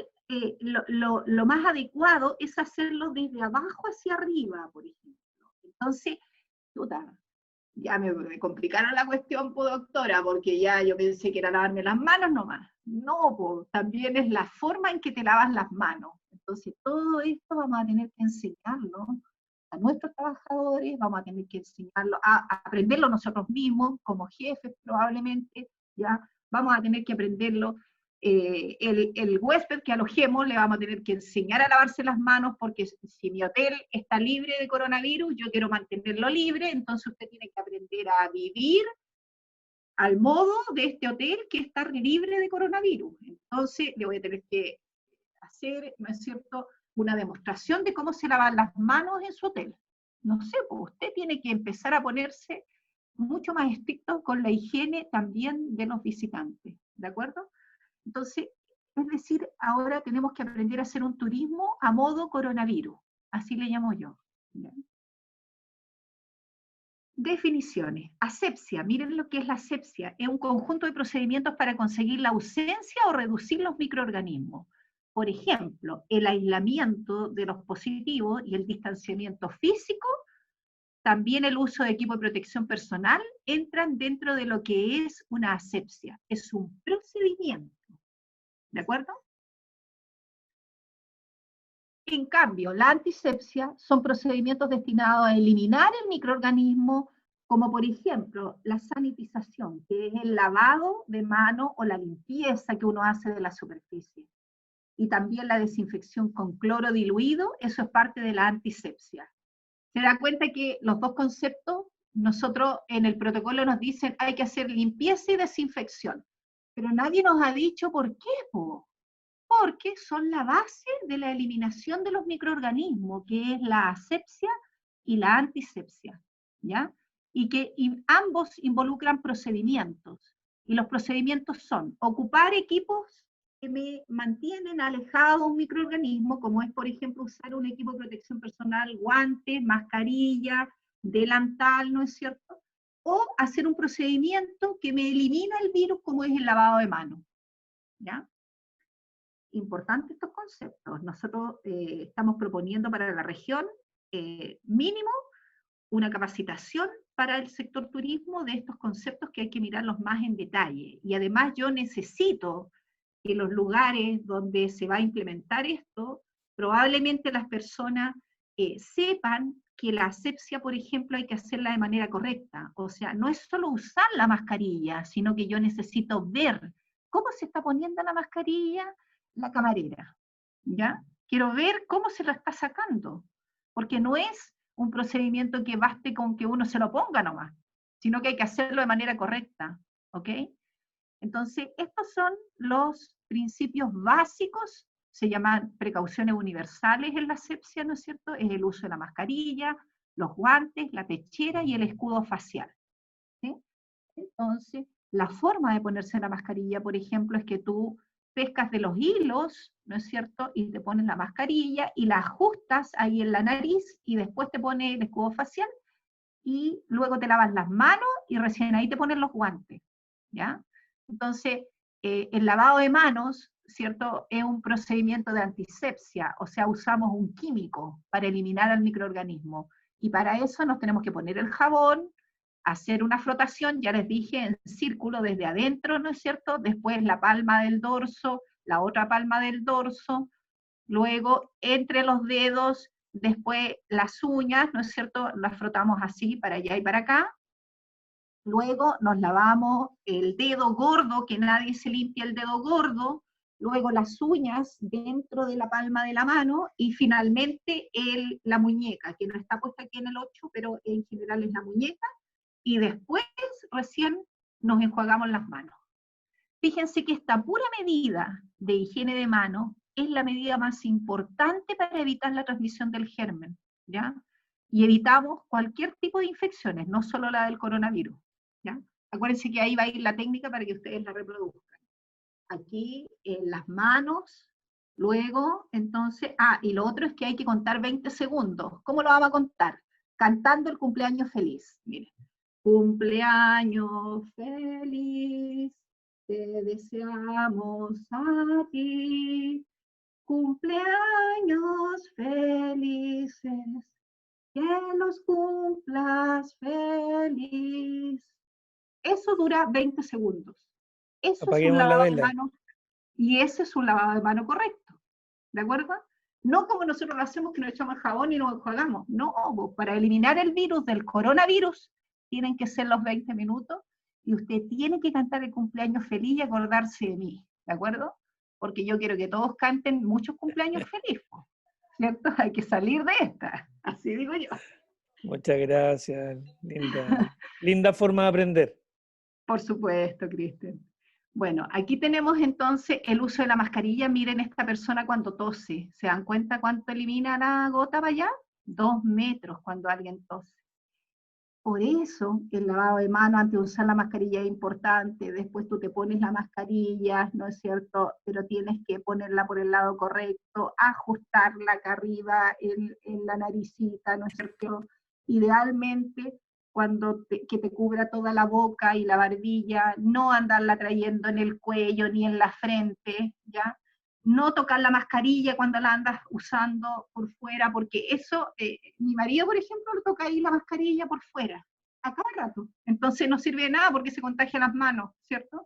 lo más adecuado es hacerlo desde abajo hacia arriba, por ejemplo. Entonces, ya me complicaron la cuestión, pues, doctora, porque ya yo pensé que era lavarme las manos nomás. No, pues, también es la forma en que te lavas las manos. Entonces, todo esto vamos a tener que enseñarlo a nuestros trabajadores, vamos a tener que enseñarlo, a aprenderlo nosotros mismos, como jefes probablemente, ya vamos a tener que aprenderlo. El huésped que alojemos le vamos a tener que enseñar a lavarse las manos, porque si mi hotel está libre de coronavirus, yo quiero mantenerlo libre, entonces usted tiene que aprender a vivir al modo de este hotel que está libre de coronavirus. Entonces le voy a tener que hacer, ¿no es cierto?, una demostración de cómo se lavan las manos en su hotel. No sé, pues usted tiene que empezar a ponerse mucho más estricto con la higiene también de los visitantes, ¿de acuerdo? Entonces, es decir, ahora tenemos que aprender a hacer un turismo a modo coronavirus, así le llamo yo. ¿Bien? Definiciones. Asepsia, miren lo que es la asepsia. Es un conjunto de procedimientos para conseguir la ausencia o reducir los microorganismos. Por ejemplo, el aislamiento de los positivos y el distanciamiento físico, también el uso de equipo de protección personal, entran dentro de lo que es una asepsia. Es un procedimiento. ¿De acuerdo? En cambio, la antisepsia son procedimientos destinados a eliminar el microorganismo, como por ejemplo la sanitización, que es el lavado de mano o la limpieza que uno hace de la superficie. Y también la desinfección con cloro diluido, eso es parte de la antisepsia. Se da cuenta que los dos conceptos, nosotros en el protocolo nos dicen hay que hacer limpieza y desinfección, pero nadie nos ha dicho por qué, po. Porque son la base de la eliminación de los microorganismos, que es la asepsia y la antisepsia, ¿ya? Y que ambos involucran procedimientos, y los procedimientos son ocupar equipos que me mantienen alejado de un microorganismo, como es, por ejemplo, usar un equipo de protección personal, guantes, mascarilla, delantal, ¿no es cierto? O hacer un procedimiento que me elimina el virus, como es el lavado de manos, ¿ya? Importantes estos conceptos. Nosotros estamos proponiendo para la región mínimo una capacitación para el sector turismo de estos conceptos que hay que mirarlos más en detalle. Y además yo necesito que los lugares donde se va a implementar esto, probablemente las personas sepan que la asepsia, por ejemplo, hay que hacerla de manera correcta. O sea, no es solo usar la mascarilla, sino que yo necesito ver cómo se está poniendo la mascarilla la camarera, ¿ya? Quiero ver cómo se lo está sacando, porque no es un procedimiento que baste con que uno se lo ponga nomás, sino que hay que hacerlo de manera correcta, ¿ok? Entonces, estos son los principios básicos, se llaman precauciones universales en la asepsia, ¿no es cierto? Es el uso de la mascarilla, los guantes, la pechera y el escudo facial, ¿sí? Entonces, la forma de ponerse la mascarilla, por ejemplo, es que tú pescas de los hilos, ¿no es cierto? Y te pones la mascarilla y la ajustas ahí en la nariz y después te pones el escudo facial y luego te lavas las manos y recién ahí te pones los guantes, ¿ya? Entonces, el lavado de manos, ¿cierto? Es un procedimiento de antisepsia, o sea, usamos un químico para eliminar al microorganismo. Y para eso nos tenemos que poner el jabón, hacer una frotación, ya les dije, en círculo desde adentro, ¿no es cierto? Después la palma del dorso, la otra palma del dorso, luego entre los dedos, después las uñas, ¿no es cierto? Las frotamos así, para allá y para acá. Luego nos lavamos el dedo gordo, que nadie se limpia el dedo gordo, luego las uñas dentro de la palma de la mano, y finalmente la muñeca, que no está puesta aquí en el 8, pero en general es la muñeca, y después recién nos enjuagamos las manos. Fíjense que esta pura medida de higiene de manos es la medida más importante para evitar la transmisión del germen, ¿ya? Y evitamos cualquier tipo de infecciones, no solo la del coronavirus, ¿ya? Acuérdense que ahí va a ir la técnica para que ustedes la reproduzcan. Aquí en las manos, luego, entonces, y lo otro es que hay que contar 20 segundos. ¿Cómo lo vamos a contar? Cantando el cumpleaños feliz. Miren, cumpleaños feliz, te deseamos a ti, cumpleaños felices, que los cumplas feliz. Eso dura 20 segundos. Eso es un Apaguemos la lavado de vela. manos, y ese es un lavado de mano correcto, ¿de acuerdo? No como nosotros lo hacemos, que nos echamos jabón y nos enjuagamos. No, para eliminar el virus del coronavirus, tienen que ser los 20 minutos, y usted tiene que cantar el cumpleaños feliz y acordarse de mí, ¿de acuerdo? Porque yo quiero que todos canten muchos cumpleaños felices, ¿cierto? Hay que salir de esta, así digo yo. Muchas gracias, linda forma de aprender. Por supuesto, Cristian. Bueno, aquí tenemos entonces el uso de la mascarilla. Miren esta persona cuando tose. ¿Se dan cuenta cuánto elimina la gota para allá? 2 metros cuando alguien tose. Por eso el lavado de manos antes de usar la mascarilla es importante. Después tú te pones la mascarilla, ¿no es cierto? Pero tienes que ponerla por el lado correcto, ajustarla acá arriba en la naricita, ¿no es cierto? Idealmente, que te cubra toda la boca y la barbilla, no andarla trayendo en el cuello ni en la frente, ¿ya? No tocar la mascarilla cuando la andas usando por fuera, porque eso, mi marido, por ejemplo, le toca ahí la mascarilla por fuera, a cada rato. Entonces no sirve de nada porque se contagia las manos, ¿cierto?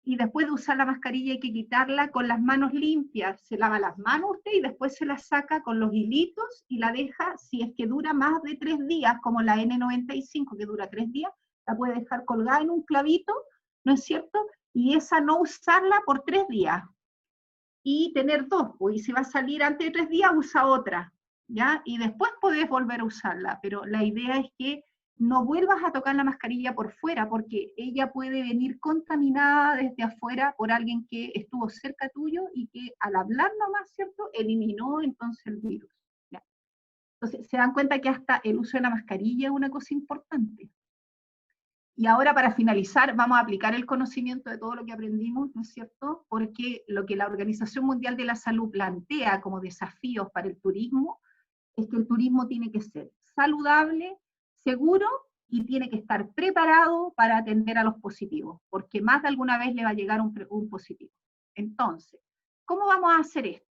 Y después de usar la mascarilla hay que quitarla con las manos limpias. Se lava las manos usted y después se la saca con los hilitos y la deja, si es que dura más de 3 días, como la N95, que dura 3 días, la puede dejar colgada en un clavito, ¿no es cierto? Y esa no usarla por 3 días. Y tener 2, y si va a salir antes de 3 días, usa otra, ¿ya? Y después podés volver a usarla, pero la idea es que no vuelvas a tocar la mascarilla por fuera, porque ella puede venir contaminada desde afuera por alguien que estuvo cerca tuyo y que al hablar nomás, ¿cierto?, eliminó entonces el virus, ¿ya? Entonces, se dan cuenta que hasta el uso de la mascarilla es una cosa importante. Y ahora, para finalizar, vamos a aplicar el conocimiento de todo lo que aprendimos, ¿no es cierto? Porque lo que la Organización Mundial de la Salud plantea como desafíos para el turismo es que el turismo tiene que ser saludable, seguro, y tiene que estar preparado para atender a los positivos, porque más de alguna vez le va a llegar un positivo. Entonces, ¿cómo vamos a hacer esto?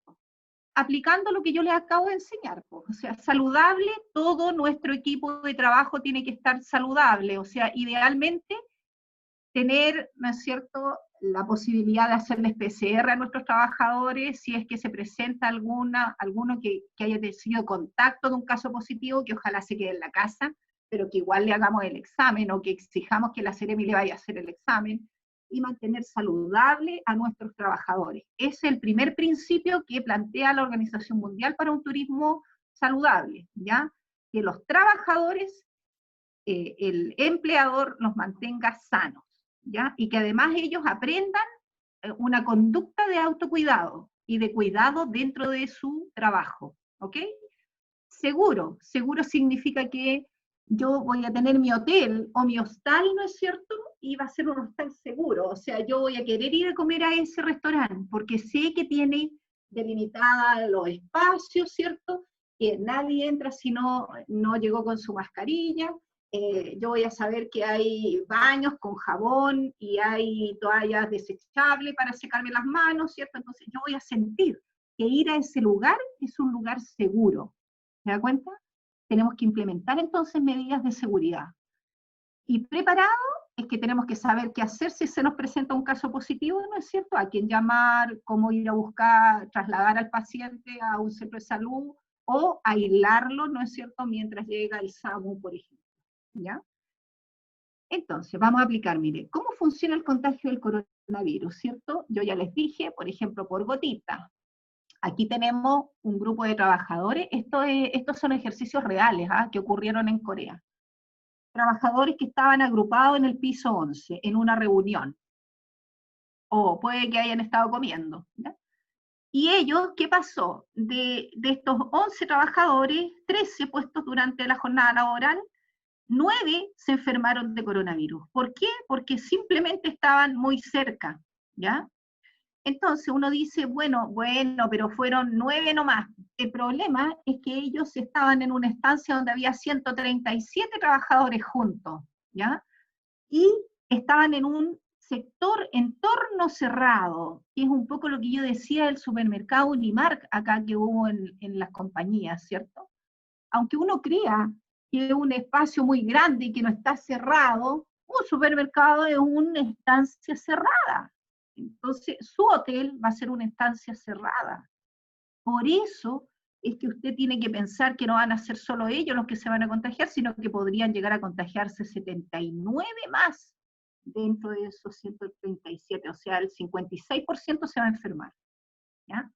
Aplicando lo que yo les acabo de enseñar, pues. O sea, saludable, todo nuestro equipo de trabajo tiene que estar saludable, o sea, idealmente tener, ¿no es cierto?, la posibilidad de hacerles PCR a nuestros trabajadores si es que se presenta alguno que haya tenido contacto de un caso positivo, que ojalá se quede en la casa, pero que igual le hagamos el examen o que exijamos que la Seremi le vaya a hacer el examen, y mantener saludable a nuestros trabajadores. Es el primer principio que plantea la Organización Mundial para un turismo saludable, ¿ya? Que los trabajadores, el empleador los mantenga sanos, ¿ya? Y que además ellos aprendan una conducta de autocuidado y de cuidado dentro de su trabajo, ¿ok? Seguro, seguro significa que yo voy a tener mi hotel o mi hostal, ¿no es cierto? Y va a ser un hostal seguro, o sea, yo voy a querer ir a comer a ese restaurante porque sé que tiene delimitada los espacios, ¿cierto? Que nadie entra si no llegó con su mascarilla. Yo voy a saber que hay baños con jabón y hay toallas desechables para secarme las manos, ¿cierto? Entonces yo voy a sentir que ir a ese lugar es un lugar seguro. ¿Se da cuenta? Tenemos que implementar entonces medidas de seguridad. Y preparado es que tenemos que saber qué hacer si se nos presenta un caso positivo, ¿no es cierto? A quién llamar, cómo ir a buscar, trasladar al paciente a un centro de salud, o aislarlo, ¿no es cierto?, mientras llega el SAMU, por ejemplo, ¿ya? Entonces, vamos a aplicar, mire, ¿cómo funciona el contagio del coronavirus, cierto? Yo ya les dije, por ejemplo, por gotita. Aquí tenemos un grupo de trabajadores, estos son ejercicios reales, que ocurrieron en Corea. Trabajadores que estaban agrupados en el piso 11, en una reunión, o puede que hayan estado comiendo, ¿ya? Y ellos, ¿qué pasó? De estos 11 trabajadores, 13 puestos durante la jornada laboral, 9 se enfermaron de coronavirus. ¿Por qué? Porque simplemente estaban muy cerca, ¿ya? Entonces uno dice, bueno, pero fueron 9 nomás. El problema es que ellos estaban en una estancia donde había 137 trabajadores juntos, ¿ya? Y estaban en un sector, entorno cerrado, que es un poco lo que yo decía del supermercado Unimark acá que hubo en las compañías, ¿cierto? Aunque uno crea que es un espacio muy grande y que no está cerrado, un supermercado es una estancia cerrada. Entonces, su hotel va a ser una estancia cerrada. Por eso es que usted tiene que pensar que no van a ser solo ellos los que se van a contagiar, sino que podrían llegar a contagiarse 79 más dentro de esos 137, o sea, el 56% se va a enfermar, ¿ya?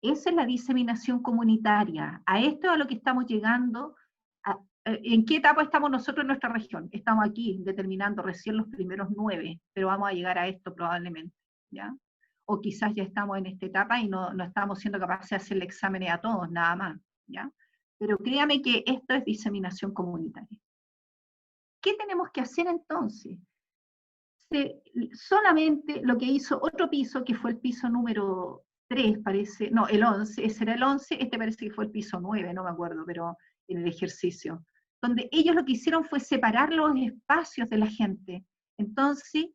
Esa es la diseminación comunitaria. A esto es a lo que estamos llegando. ¿En qué etapa estamos nosotros en nuestra región? Estamos aquí determinando recién los primeros 9, pero vamos a llegar a esto probablemente, ¿ya? O quizás ya estamos en esta etapa y no estamos siendo capaces de hacerle exámenes a todos, nada más, ¿ya? Pero créame que esto es diseminación comunitaria. ¿Qué tenemos que hacer entonces? Solamente lo que hizo otro piso, que fue el piso número 3, parece, no, el 11, ese era el 11, este parece que fue el piso 9, no me acuerdo, pero en el ejercicio, donde ellos lo que hicieron fue separar los espacios de la gente. Entonces,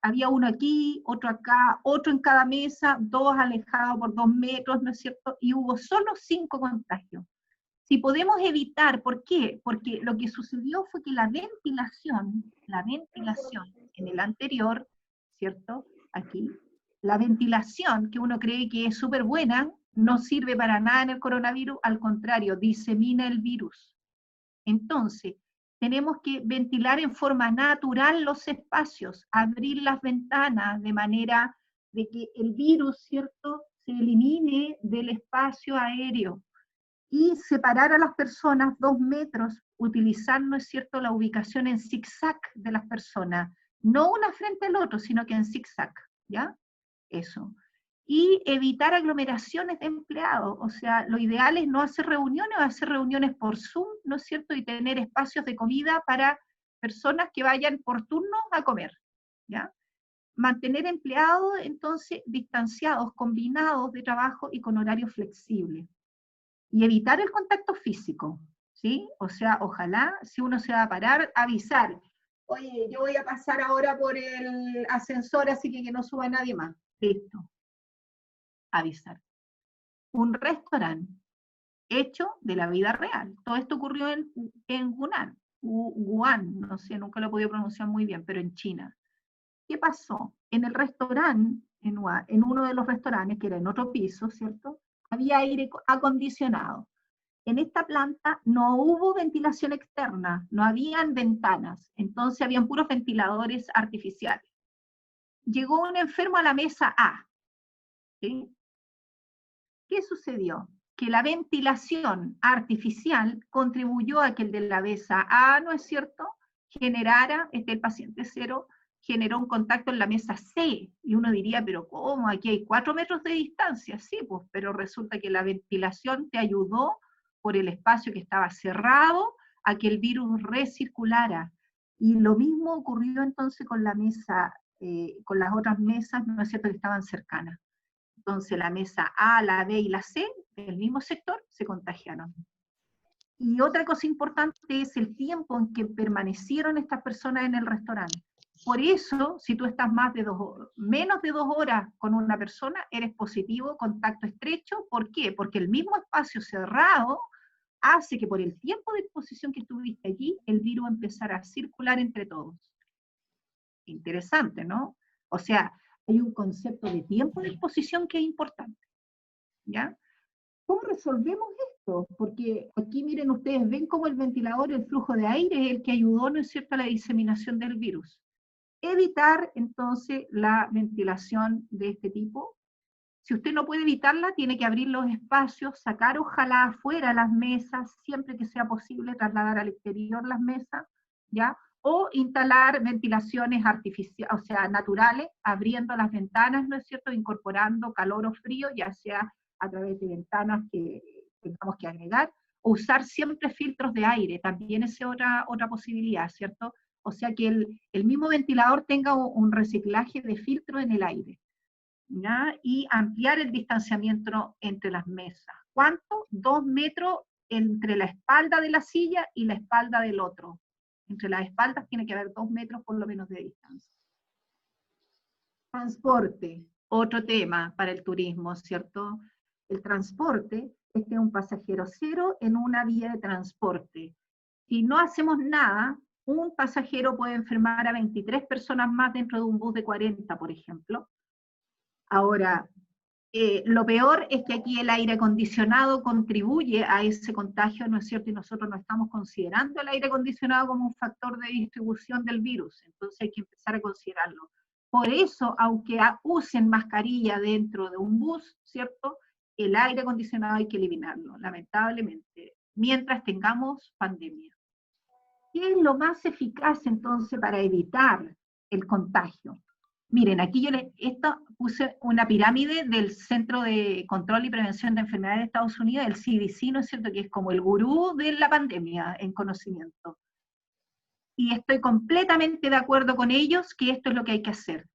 había uno aquí, otro acá, otro en cada mesa, 2 alejados por 2 metros, ¿no es cierto? Y hubo solo 5 contagios. Si podemos evitar, ¿por qué? Porque lo que sucedió fue que la ventilación en el anterior, ¿cierto? Aquí, la ventilación que uno cree que es súper buena, no sirve para nada en el coronavirus, al contrario, disemina el virus. Entonces, tenemos que ventilar en forma natural los espacios, abrir las ventanas de manera de que el virus, ¿cierto?, se elimine del espacio aéreo, y separar a las personas 2 metros, utilizar, ¿no es cierto?, la ubicación en zigzag de las personas, no una frente al otro, sino que en zigzag, ¿ya? Eso. Y evitar aglomeraciones de empleados, o sea, lo ideal es no hacer reuniones, o hacer reuniones por Zoom, ¿no es cierto?, y tener espacios de comida para personas que vayan por turno a comer, ¿ya? Mantener empleados, entonces, distanciados, combinados de trabajo y con horario flexible. Y evitar el contacto físico, ¿sí? O sea, ojalá, si uno se va a parar, avisar. Oye, yo voy a pasar ahora por el ascensor, así que no suba nadie más. Listo. Avisar. Un restaurante hecho de la vida real. Todo esto ocurrió en Wuhan, no sé, nunca lo he podido pronunciar muy bien, pero en China. ¿Qué pasó? En el restaurante, en uno de los restaurantes, que era en otro piso, ¿cierto?, había aire acondicionado. En esta planta no hubo ventilación externa, no habían ventanas, entonces habían puros ventiladores artificiales. Llegó un enfermo a la mesa A, ¿sí? ¿Qué sucedió? Que la ventilación artificial contribuyó a que el de la mesa A, ¿no es cierto?, generara, el paciente 0, generó un contacto en la mesa C, y uno diría, pero ¿cómo? Aquí hay 4 metros de distancia. Sí, pues, pero resulta que la ventilación te ayudó por el espacio que estaba cerrado a que el virus recirculara. Y lo mismo ocurrió entonces con la mesa, con las otras mesas, ¿no es cierto?, que estaban cercanas. Entonces la mesa A, la B y la C, del mismo sector, se contagiaron. Y otra cosa importante es el tiempo en que permanecieron estas personas en el restaurante. Por eso, si tú estás menos de 2 horas con una persona, eres positivo, contacto estrecho. ¿Por qué? Porque el mismo espacio cerrado hace que por el tiempo de exposición que estuviste allí, el virus empezara a circular entre todos. Interesante, ¿no? O sea, hay un concepto de tiempo de exposición que es importante, ¿ya? ¿Cómo resolvemos esto? Porque aquí, miren, ustedes ven cómo el ventilador, el flujo de aire, es el que ayudó, ¿no es cierto?, a la diseminación del virus. Evitar, entonces, la ventilación de este tipo. Si usted no puede evitarla, tiene que abrir los espacios, sacar ojalá afuera las mesas, siempre que sea posible, trasladar al exterior las mesas, ¿ya? O instalar ventilaciones artificiales, o sea, naturales, abriendo las ventanas, ¿no es cierto?, incorporando calor o frío, ya sea a través de ventanas que tengamos que agregar, o usar siempre filtros de aire, también es otra posibilidad, ¿cierto? O sea, que el mismo ventilador tenga un reciclaje de filtro en el aire, ¿ya? Y ampliar el distanciamiento entre las mesas. ¿Cuánto? 2 metros entre la espalda de la silla y la espalda del otro. Entre las espaldas tiene que haber 2 metros por lo menos de distancia. Transporte, otro tema para el turismo, ¿cierto? El transporte, este es un pasajero cero en una vía de transporte. Si no hacemos nada, un pasajero puede enfermar a 23 personas más dentro de un bus de 40, por ejemplo. Ahora, lo peor es que aquí el aire acondicionado contribuye a ese contagio, ¿no es cierto? Y nosotros no estamos considerando el aire acondicionado como un factor de distribución del virus, entonces hay que empezar a considerarlo. Por eso, aunque usen mascarilla dentro de un bus, ¿cierto? El aire acondicionado hay que eliminarlo, lamentablemente, mientras tengamos pandemia. ¿Qué es lo más eficaz entonces para evitar el contagio? Miren, aquí puse una pirámide del Centro de Control y Prevención de Enfermedades de Estados Unidos, el CDC, ¿no es cierto?, que es como el gurú de la pandemia en conocimiento. Y estoy completamente de acuerdo con ellos que esto es lo que hay que hacer.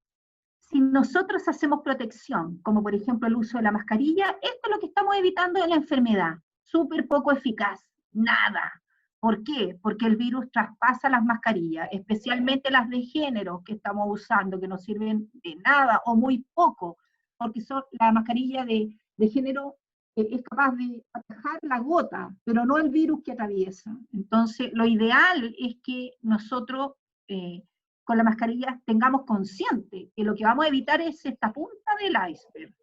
Si nosotros hacemos protección, como por ejemplo el uso de la mascarilla, esto es lo que estamos evitando de la enfermedad. Súper poco eficaz, nada. ¿Por qué? Porque el virus traspasa las mascarillas, especialmente las de género que estamos usando, que no sirven de nada o muy poco, porque la mascarilla de género es capaz de atajar la gota, pero no el virus que atraviesa. Entonces, lo ideal es que nosotros con la mascarilla tengamos consciente que lo que vamos a evitar es esta punta del iceberg.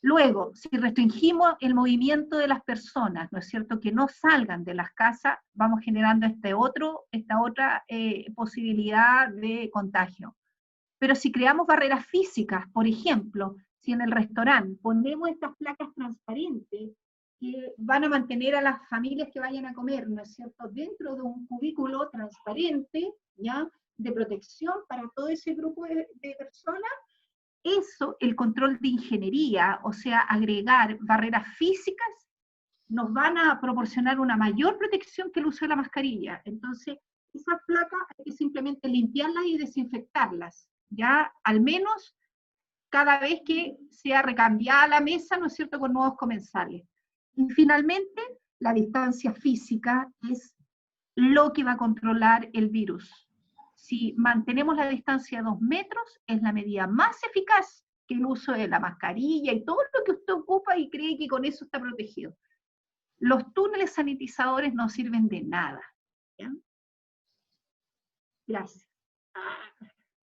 Luego, si restringimos el movimiento de las personas, ¿no es cierto?, que no salgan de las casas, vamos generando esta otra posibilidad de contagio. Pero si creamos barreras físicas, por ejemplo, si en el restaurante ponemos estas placas transparentes que van a mantener a las familias que vayan a comer, ¿no es cierto?, dentro de un cubículo transparente, ¿ya?, de protección para todo ese grupo de personas, eso, el control de ingeniería, o sea, agregar barreras físicas, nos van a proporcionar una mayor protección que el uso de la mascarilla. Entonces, esas placas hay que simplemente limpiarlas y desinfectarlas, ya al menos cada vez que sea recambiada la mesa, ¿no es cierto?, con nuevos comensales. Y finalmente, la distancia física es lo que va a controlar el virus. Si mantenemos la distancia de 2 metros, es la medida más eficaz que el uso de la mascarilla y todo lo que usted ocupa y cree que con eso está protegido. Los túneles sanitizadores no sirven de nada. ¿Ya? Gracias.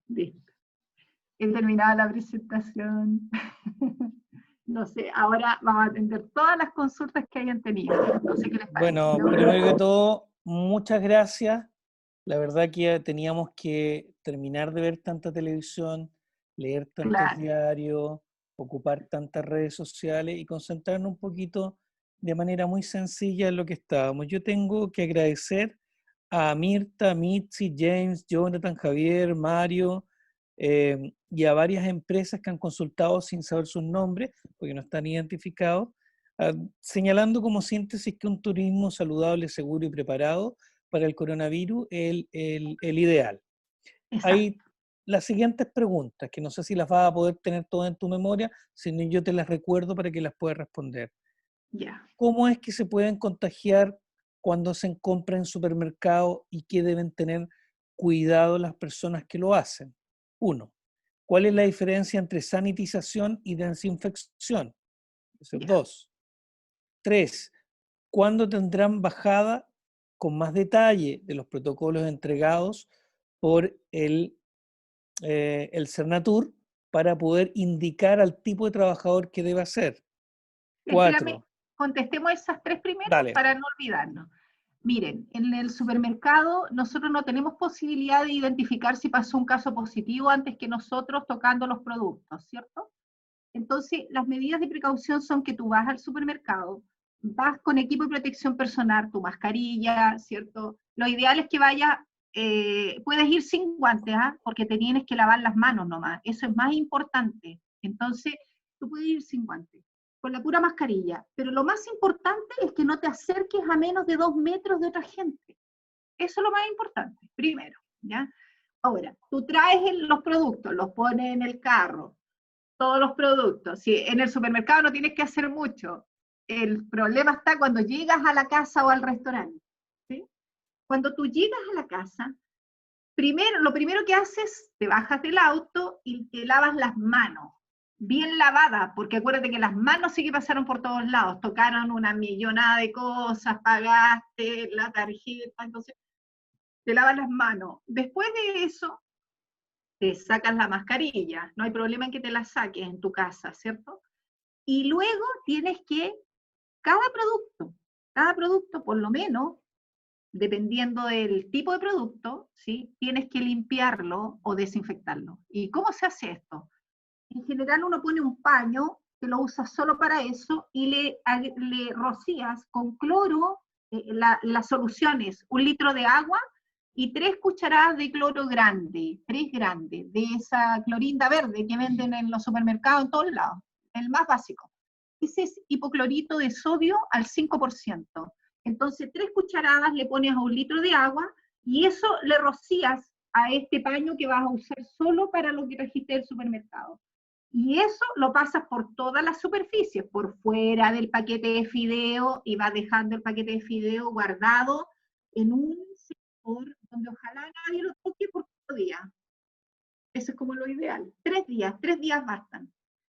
Listo. He terminado la presentación. No sé, ahora vamos a atender todas las consultas que hayan tenido. No sé qué les parece. Bueno, primero que todo, muchas gracias. La verdad que teníamos que terminar de ver tanta televisión, leer tantos diarios, ocupar tantas redes sociales y concentrarnos un poquito de manera muy sencilla en lo que estábamos. Yo tengo que agradecer a Mirta, Mitzi, James, Jonathan, Javier, Mario y a varias empresas que han consultado sin saber sus nombres, porque no están identificados, señalando como síntesis que un turismo saludable, seguro y preparado para el coronavirus es el ideal. Exacto. Hay las siguientes preguntas, que no sé si las vas a poder tener todas en tu memoria, sino yo te las recuerdo para que las puedas responder. Yeah. ¿Cómo es que se pueden contagiar cuando se compra en supermercado y qué deben tener cuidado las personas que lo hacen? 1. ¿Cuál es la diferencia entre sanitización y desinfección? 2. 3. ¿Cuándo tendrán bajada con más detalle de los protocolos entregados por el el Cernatur para poder indicar al tipo de trabajador que debe hacer. Espérame, 4. contestemos esas 3 primero Dale. para no olvidarnos. Miren, en el supermercado nosotros no tenemos posibilidad de identificar si pasó un caso positivo antes que nosotros tocando los productos, ¿cierto? Entonces, las medidas de precaución son que tú vas al supermercado, vas con equipo de protección personal, tu mascarilla, ¿cierto? Lo ideal es que vayas, puedes ir sin guantes, ¿ah? Porque te tienes que lavar las manos nomás, eso es más importante. Entonces, tú puedes ir sin guantes, con la pura mascarilla, pero lo más importante es que no te acerques a menos de 2 metros de otra gente. Eso es lo más importante, primero, ¿ya? Ahora, tú traes los productos, los pones en el carro, todos los productos. Si en el supermercado no tienes que hacer mucho. El problema está cuando llegas a la casa o al restaurante. ¿Sí? Cuando tú llegas a la casa, lo primero que haces, te bajas del auto y te lavas las manos. Bien lavadas, porque acuérdate que las manos sí que pasaron por todos lados, tocaron una millonada de cosas, pagaste la tarjeta, entonces te lavas las manos. Después de eso, te sacas la mascarilla, no hay problema en que te la saques en tu casa, ¿cierto? Y luego tienes que, cada producto por lo menos, dependiendo del tipo de producto, ¿sí? Tienes que limpiarlo o desinfectarlo. ¿Y cómo se hace esto? En general uno pone un paño que lo usa solo para eso y le rocías con cloro las soluciones, 1 litro de agua y 3 cucharadas de cloro grande, 3 grandes, de esa clorinda verde que venden en los supermercados en todos lados, el más básico. Ese es hipoclorito de sodio al 5%. Entonces 3 cucharadas le pones a 1 litro de agua y eso le rocías a este paño que vas a usar solo para lo que trajiste del supermercado. Y eso lo pasas por todas las superficies, por fuera del paquete de fideo, y vas dejando el paquete de fideo guardado en un sector donde ojalá nadie lo toque por 4 días. Eso es como lo ideal. 3 días bastan.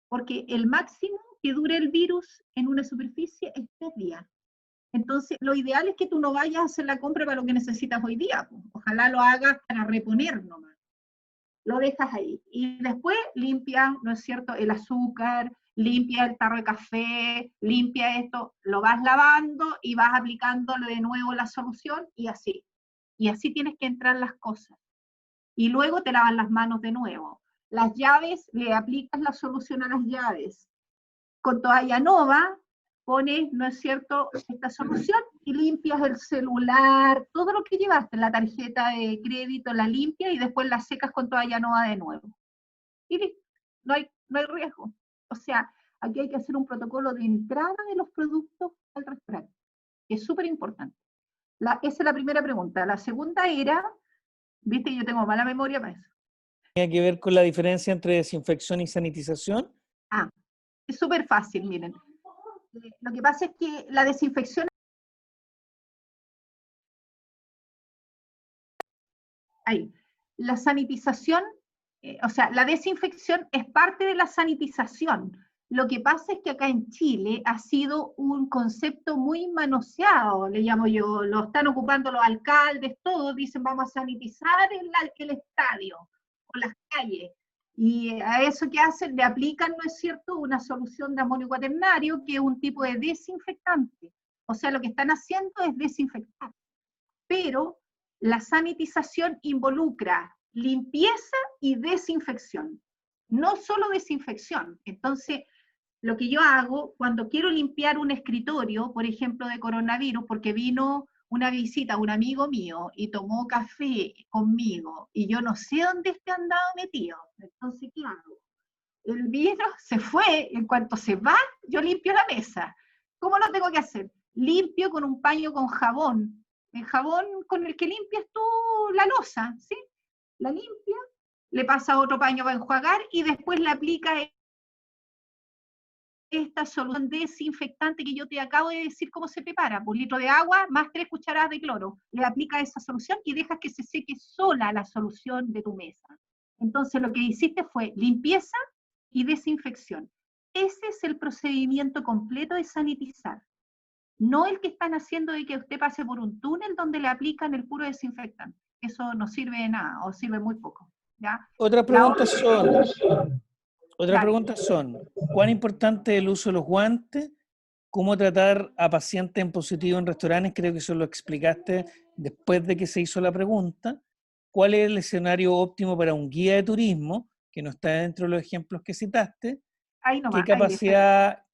Porque el máximo que dure el virus en una superficie es 3 días. Entonces, lo ideal es que tú no vayas a hacer la compra para lo que necesitas hoy día. Pues. Ojalá lo hagas para reponer nomás. Lo dejas ahí. Y después limpia, ¿no es cierto?, el azúcar, limpia el tarro de café, limpia esto, lo vas lavando y vas aplicándole de nuevo la solución y así. Y así tienes que entrar las cosas. Y luego te lavas las manos de nuevo. Las llaves, le aplicas la solución a las llaves. Con toalla nova, pones, ¿no es cierto?, esta solución y limpias el celular, todo lo que llevaste, la tarjeta de crédito, la limpias y después la secas con toalla nova de nuevo. Y listo, no hay riesgo. O sea, aquí hay que hacer un protocolo de entrada de los productos al restaurante, que es súper importante. Esa es la primera pregunta. La segunda era, viste, yo tengo mala memoria para eso. ¿Tiene que ver con la diferencia entre desinfección y sanitización? Ah, es súper fácil, miren. Lo que pasa es que la desinfección ahí. La sanitización, o sea, la desinfección es parte de la sanitización. Lo que pasa es que acá en Chile ha sido un concepto muy manoseado, le llamo yo, lo están ocupando los alcaldes, todos dicen vamos a sanitizar el estadio o las calles. Y a eso que hacen, le aplican, ¿no es cierto?, una solución de amonio cuaternario, que es un tipo de desinfectante. O sea, lo que están haciendo es desinfectar. Pero la sanitización involucra limpieza y desinfección, no solo desinfección. Entonces, lo que yo hago cuando quiero limpiar un escritorio, por ejemplo, de coronavirus, porque vino una visita a un amigo mío y tomó café conmigo y yo no sé dónde esté andado metido, entonces, ¿qué hago? El vino se fue, en cuanto se va, yo limpio la mesa. ¿Cómo lo tengo que hacer? Limpio con un paño con jabón, el jabón con el que limpias tú la loza, ¿sí? La limpia, le pasa otro paño para enjuagar y después le aplica esta solución desinfectante que yo te acabo de decir cómo se prepara, un litro de agua más 3 cucharadas de cloro. Le aplica esa solución y dejas que se seque sola la solución de tu mesa. Entonces lo que hiciste fue limpieza y desinfección. Ese es el procedimiento completo de sanitizar. No el que están haciendo de que usted pase por un túnel donde le aplican el puro desinfectante. Eso no sirve de nada o sirve muy poco. ¿ya? Otras preguntas son, ¿cuán importante es el uso de los guantes? ¿Cómo tratar a pacientes en positivo en restaurantes? Creo que eso lo explicaste después de que se hizo la pregunta. ¿Cuál es el escenario óptimo para un guía de turismo, que no está dentro de los ejemplos que citaste? Ahí nomás,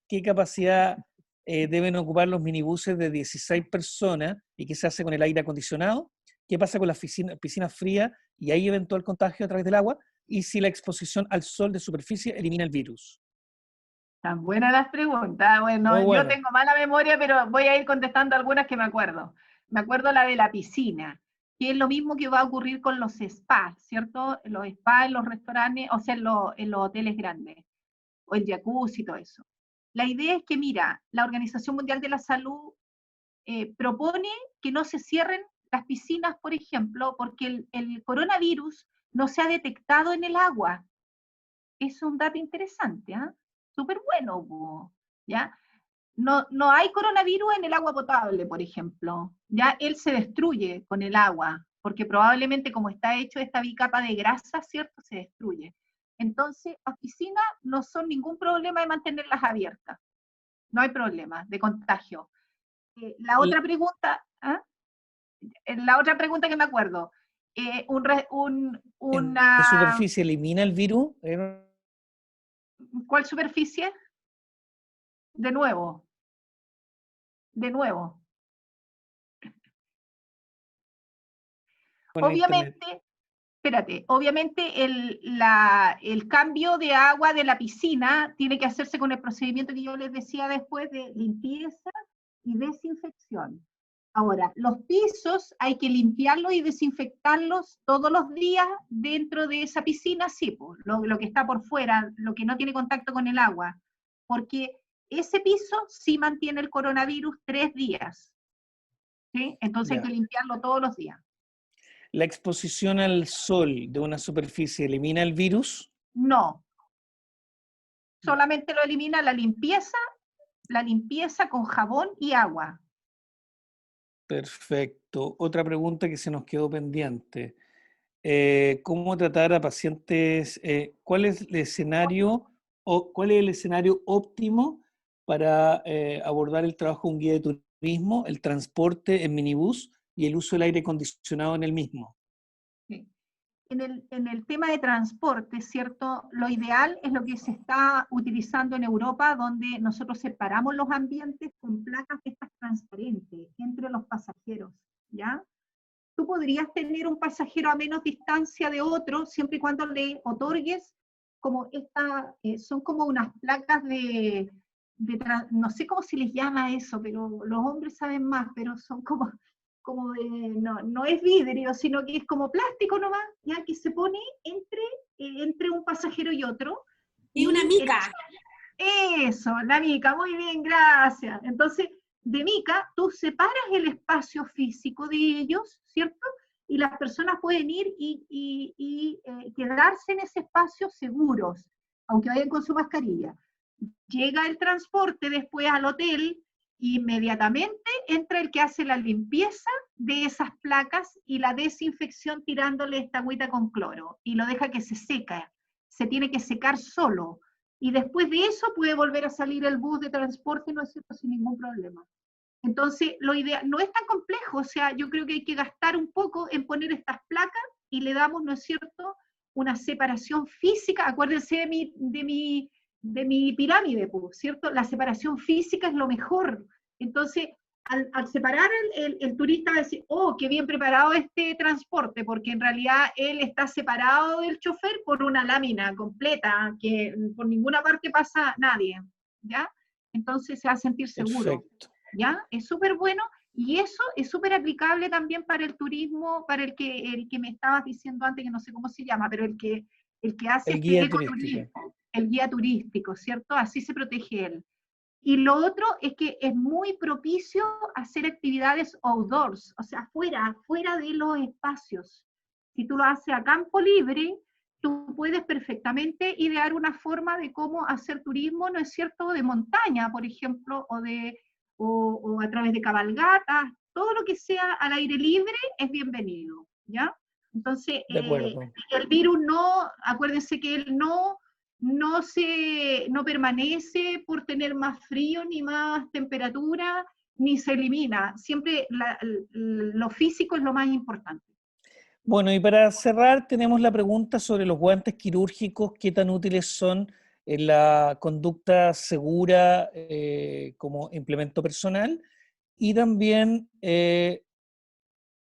¿Qué capacidad deben ocupar los minibuses de 16 personas y qué se hace con el aire acondicionado? ¿Qué pasa con las piscinas frías y hay eventual contagio a través del agua? Y si la exposición al sol de superficie elimina el virus. Tan buenas las preguntas. Muy Bueno, yo bueno. tengo mala memoria, pero voy a ir contestando algunas que me acuerdo. Me acuerdo la de la piscina, que es lo mismo que va a ocurrir con los spas, ¿cierto? Los spas en los restaurantes, o sea, en los hoteles grandes, o el jacuzzi y todo eso. La idea es que, mira, la Organización Mundial de la Salud propone que no se cierren las piscinas, por ejemplo, porque el coronavirus no se ha detectado en el agua. Es un dato interesante, ¿ah? Súper bueno, ¿ya? No hay coronavirus en el agua potable, por ejemplo. Ya él se destruye con el agua, porque probablemente como está hecho esta bicapa de grasa, ¿cierto? Se destruye. Entonces, las piscinas no son ningún problema de mantenerlas abiertas. No hay problema de contagio. La otra pregunta, ¿ah? La otra pregunta que me acuerdo, ¿De una, superficie elimina el virus? ¿cuál superficie? De nuevo, de nuevo. Con el internet. Obviamente, espérate, obviamente el cambio de agua de la piscina tiene que hacerse con el procedimiento que yo les decía después de limpieza y desinfección. Ahora, los pisos hay que limpiarlos y desinfectarlos todos los días dentro de esa piscina, sí, pues, lo que está por fuera, lo que no tiene contacto con el agua, porque ese piso sí mantiene el coronavirus 3 días, ¿sí? Entonces hay Ya. que limpiarlo todos los días. ¿La exposición al sol de una superficie elimina el virus? No, solamente lo elimina la limpieza con jabón y agua. Perfecto. Otra pregunta que se nos quedó pendiente. ¿Cómo tratar a pacientes? ¿Cuál es el escenario óptimo para abordar el trabajo de un guía de turismo, el transporte en minibús y el uso del aire acondicionado en el mismo? Sí. En el tema de transporte, ¿cierto? Lo ideal es lo que se está utilizando en Europa, donde nosotros separamos los ambientes con placas de estas transparentes entre los pasajeros, ¿ya? Tú podrías tener un pasajero a menos distancia de otro, siempre y cuando le otorgues como son como unas placas no sé cómo se les llama eso, pero los hombres saben más, pero son como no es vidrio, sino que es como plástico nomás, ya que se pone entre un pasajero y otro. Y una mica. Eso, la mica, muy bien, gracias. Entonces, de mica, tú separas el espacio físico de ellos, ¿cierto? Y las personas pueden ir y quedarse en ese espacio seguros, aunque vayan con su mascarilla. Llega el transporte después al hotel, inmediatamente entra el que hace la limpieza de esas placas y la desinfección tirándole esta agüita con cloro, y lo deja que se seca, se tiene que secar solo, y después de eso puede volver a salir el bus de transporte, ¿no es cierto?, sin ningún problema. Entonces, lo ideal no es tan complejo, o sea, yo creo que hay que gastar un poco en poner estas placas y le damos, ¿no es cierto?, una separación física. Acuérdense de mi pirámide, ¿cierto? La separación física es lo mejor. Entonces, al separar el turista va a decir, oh, qué bien preparado este transporte, porque en realidad él está separado del chofer por una lámina completa, que por ninguna parte pasa nadie, ¿ya? Entonces se va a sentir seguro. Perfecto. ¿Ya? Es súper bueno, y eso es súper aplicable también para el turismo, para el que me estabas diciendo antes, que no sé cómo se llama, pero el que hace El este guía turístico. ecoturismo, el guía turístico, ¿cierto? Así se protege él. Y lo otro es que es muy propicio hacer actividades outdoors, o sea, fuera de los espacios. Si tú lo haces a campo libre, tú puedes perfectamente idear una forma de cómo hacer turismo, ¿no es cierto?, de montaña, por ejemplo, o a través de cabalgatas, todo lo que sea al aire libre es bienvenido, ¿ya? Entonces, De acuerdo. el virus no, acuérdense que él no permanece por tener más frío ni más temperatura, ni se elimina. Siempre lo físico es lo más importante. Bueno, y para cerrar tenemos la pregunta sobre los guantes quirúrgicos, qué tan útiles son en la conducta segura como implemento personal, y también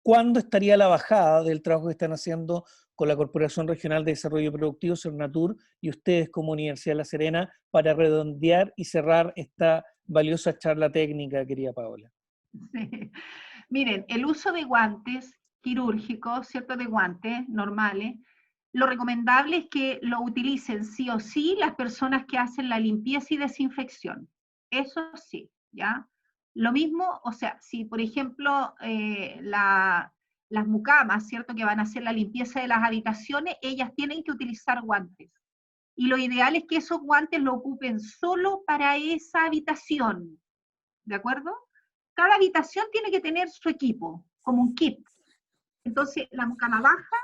cuándo estaría la bajada del trabajo que están haciendo con la Corporación Regional de Desarrollo Productivo, Cernatur, y ustedes como Universidad de La Serena, para redondear y cerrar esta valiosa charla técnica, querida Paola. Sí. Miren, el uso de guantes quirúrgicos, ¿cierto? De guantes normales, lo recomendable es que lo utilicen sí o sí las personas que hacen la limpieza y desinfección. Eso sí, ¿ya? Lo mismo, o sea, si por ejemplo las mucamas, ¿cierto? Que van a hacer la limpieza de las habitaciones, ellas tienen que utilizar guantes. Y lo ideal es que esos guantes lo ocupen solo para esa habitación, ¿de acuerdo? Cada habitación tiene que tener su equipo, como un kit. Entonces, la mucama baja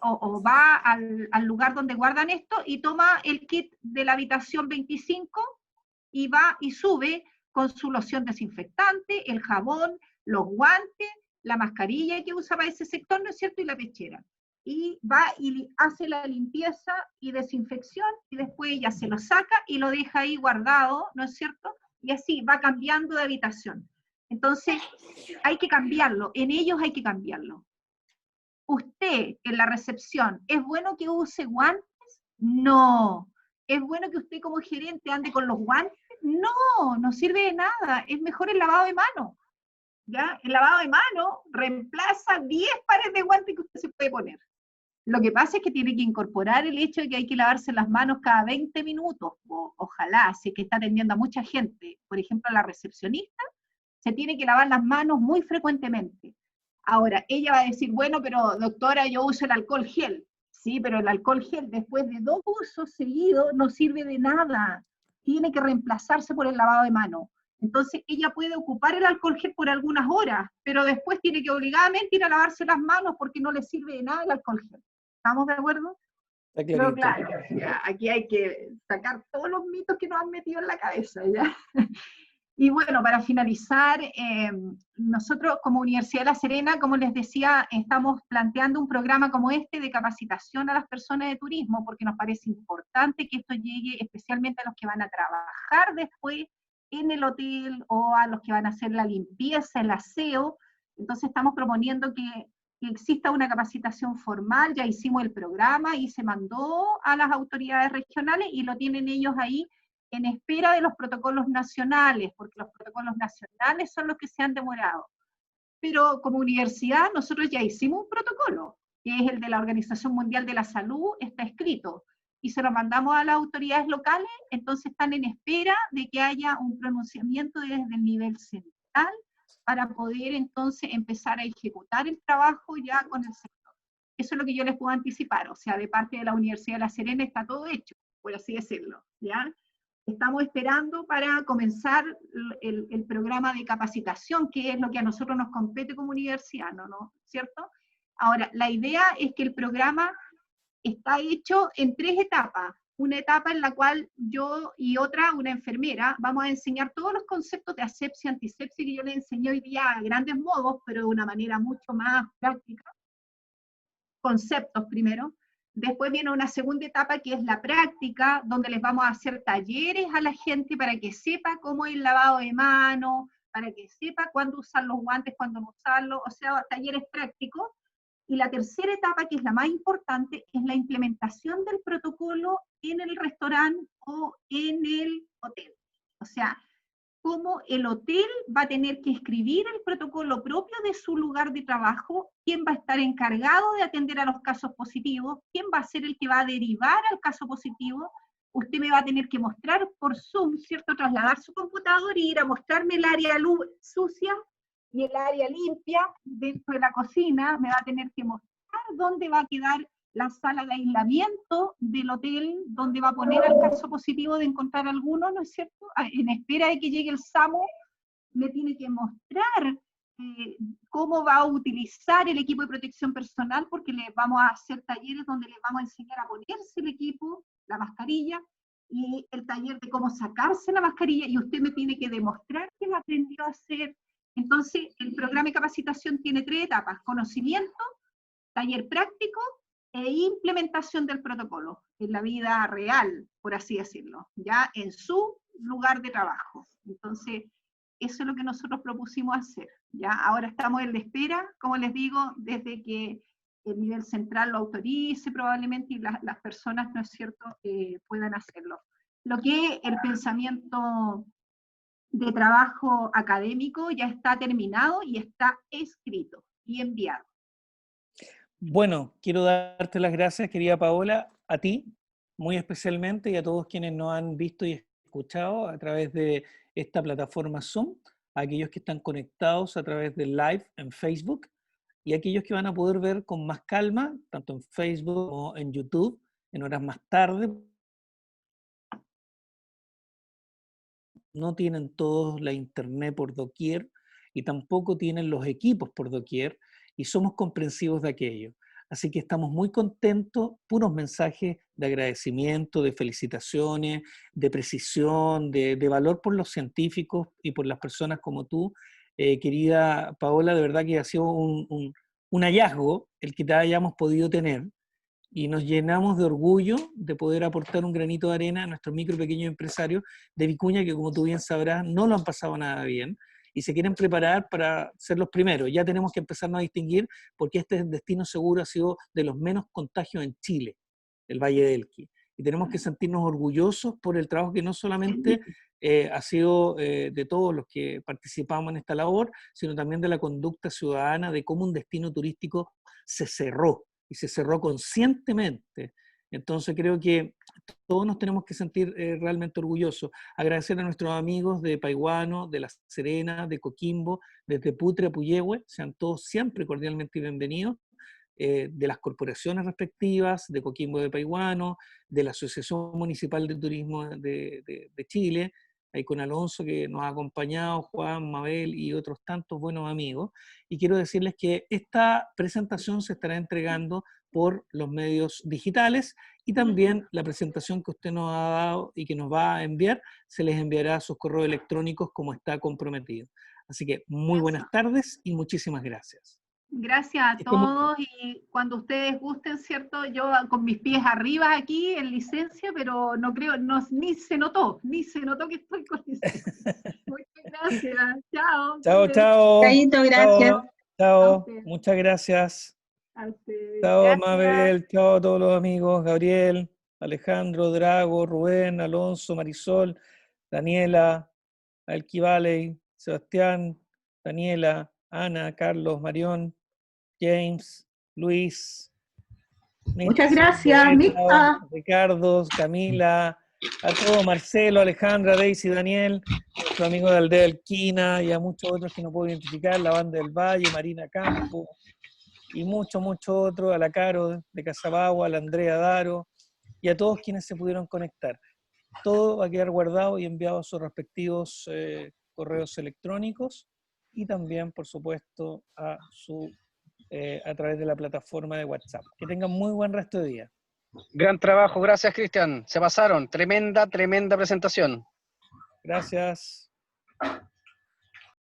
o va al lugar donde guardan esto y toma el kit de la habitación 25 y va y sube con su loción desinfectante, el jabón, los guantes, la mascarilla que usa para ese sector, ¿no es cierto? Y la pechera. Y va y hace la limpieza y desinfección y después ella se lo saca y lo deja ahí guardado, ¿no es cierto? Y así va cambiando de habitación. Entonces, hay que cambiarlo, en ellos hay que cambiarlo. Usted en la recepción, ¿es bueno que use guantes? No. ¿Es bueno que usted como gerente ande con los guantes? No, no sirve de nada. Es mejor el lavado de mano. ¿Ya? El lavado de mano reemplaza 10 pares de guantes que usted se puede poner. Lo que pasa es que tiene que incorporar el hecho de que hay que lavarse las manos cada 20 minutos. Ojalá, si es que está atendiendo a mucha gente, por ejemplo, la recepcionista, se tiene que lavar las manos muy frecuentemente. Ahora, ella va a decir, bueno, pero doctora, yo uso el alcohol gel. Sí, pero el alcohol gel después de 2 usos seguidos no sirve de nada. Tiene que reemplazarse por el lavado de mano. Entonces, ella puede ocupar el alcohol gel por algunas horas, pero después tiene que obligadamente ir a lavarse las manos porque no le sirve de nada el alcohol gel. ¿Estamos de acuerdo? Está Pero clarito. claro, ya, aquí hay que sacar todos los mitos que nos han metido en la cabeza, ¿ya? Y bueno, para finalizar, nosotros como Universidad de La Serena, como les decía, estamos planteando un programa como este de capacitación a las personas de turismo, porque nos parece importante que esto llegue especialmente a los que van a trabajar después en el hotel o a los que van a hacer la limpieza, el aseo. Entonces estamos proponiendo que exista una capacitación formal, ya hicimos el programa y se mandó a las autoridades regionales y lo tienen ellos ahí en espera de los protocolos nacionales, porque los protocolos nacionales son los que se han demorado. Pero como universidad nosotros ya hicimos un protocolo, que es el de la Organización Mundial de la Salud, está escrito, y se lo mandamos a las autoridades locales, entonces están en espera de que haya un pronunciamiento desde el nivel central para poder entonces empezar a ejecutar el trabajo ya con el sector. Eso es lo que yo les puedo anticipar, o sea, de parte de la Universidad de La Serena está todo hecho, por así decirlo, ¿ya? Estamos esperando para comenzar el programa de capacitación, que es lo que a nosotros nos compete como universidad, ¿no? ¿Cierto? Ahora, la idea es que el programa está hecho en 3 etapas. Una etapa en la cual yo y otra, una enfermera, vamos a enseñar todos los conceptos de asepsia, antisepsia, que yo les enseñé hoy día a grandes modos, pero de una manera mucho más práctica. Conceptos primero. Después viene una segunda etapa que es la práctica, donde les vamos a hacer talleres a la gente para que sepa cómo es el lavado de manos, para que sepa cuándo usar los guantes, cuándo no usarlos, o sea, talleres prácticos. Y la tercera etapa, que es la más importante, es la implementación del protocolo en el restaurante o en el hotel. O sea, cómo el hotel va a tener que escribir el protocolo propio de su lugar de trabajo, quién va a estar encargado de atender a los casos positivos, quién va a ser el que va a derivar al caso positivo. Usted me va a tener que mostrar por Zoom, ¿cierto? Trasladar su computador y ir a mostrarme el área sucia y el área limpia dentro de la cocina. Me va a tener que mostrar dónde va a quedar la sala de aislamiento del hotel, donde va a poner el caso positivo de encontrar alguno, ¿no es cierto? En espera de que llegue el SAMU, me tiene que mostrar cómo va a utilizar el equipo de protección personal, porque le vamos a hacer talleres donde les vamos a enseñar a ponerse el equipo, la mascarilla, y el taller de cómo sacarse la mascarilla, y usted me tiene que demostrar que lo aprendió a hacer. Entonces, el programa de capacitación tiene 3 etapas: conocimiento, taller práctico e implementación del protocolo en la vida real, por así decirlo, ya en su lugar de trabajo. Entonces, eso es lo que nosotros propusimos hacer. ¿Ya? Ahora estamos en la espera, como les digo, desde que el nivel central lo autorice probablemente y las personas, ¿no es cierto?, puedan hacerlo. Lo que el pensamiento de trabajo académico ya está terminado y está escrito y enviado. Bueno, quiero darte las gracias, querida Paola, a ti, muy especialmente, y a todos quienes nos han visto y escuchado a través de esta plataforma Zoom, a aquellos que están conectados a través del live en Facebook, y a aquellos que van a poder ver con más calma, tanto en Facebook como en YouTube, en horas más tarde. No tienen todos la internet por doquier y tampoco tienen los equipos por doquier, y somos comprensivos de aquello. Así que estamos muy contentos, puros mensajes de agradecimiento, de felicitaciones, de precisión, de valor por los científicos y por las personas como tú. Querida Paola, de verdad que ha sido un hallazgo el que te hayamos podido tener, y nos llenamos de orgullo de poder aportar un granito de arena a nuestros micro y pequeños empresarios de Vicuña, que como tú bien sabrás, no lo han pasado nada bien y se quieren preparar para ser los primeros. Ya tenemos que empezarnos a distinguir, porque este destino seguro ha sido de los menos contagios en Chile, el Valle del Elqui. Y tenemos que sentirnos orgullosos por el trabajo que no solamente ha sido de todos los que participamos en esta labor, sino también de la conducta ciudadana, de cómo un destino turístico se cerró, y se cerró conscientemente. Entonces creo que todos nos tenemos que sentir realmente orgullosos. Agradecer a nuestros amigos de Paihuano, de La Serena, de Coquimbo, desde Putre a Puyehue, sean todos siempre cordialmente bienvenidos, de las corporaciones respectivas, de Coquimbo, de Paihuano, de la Asociación Municipal de Turismo de Chile, ahí con Alonso que nos ha acompañado, Juan, Mabel y otros tantos buenos amigos. Y quiero decirles que esta presentación se estará entregando por los medios digitales, y también la presentación que usted nos ha dado y que nos va a enviar, se les enviará a sus correos electrónicos como está comprometido. Así que muy buenas tardes y muchísimas gracias. Gracias a todos, y cuando ustedes gusten, ¿cierto? Yo con mis pies arriba aquí en licencia, pero no creo, ni se notó que estoy con licencia. Muchas gracias. Chao. Chao, chao. Chaito, gracias. Chao. Muchas gracias. A ustedes. Chao, Gracias. Mabel. Chao a todos los amigos. Gabriel, Alejandro, Drago, Rubén, Alonso, Marisol, Daniela, Alki Valley, Sebastián, Daniela, Ana, Carlos, Marión, James, Luis. Muchas gracias, Mirta. Ricardo, Camila, a todos, Marcelo, Alejandra, Daisy, Daniel, nuestro amigo de Aldea Alquina, y a muchos otros que no puedo identificar, la Banda del Valle, Marina Campo, y muchos otros, a la Caro de Casabagua, a la Andrea Daro, y a todos quienes se pudieron conectar. Todo va a quedar guardado y enviado a sus respectivos correos electrónicos, y también, por supuesto, a través de la plataforma de WhatsApp. Que tengan muy buen resto de día. Gran trabajo, gracias Cristian, se pasaron, tremenda presentación. Gracias.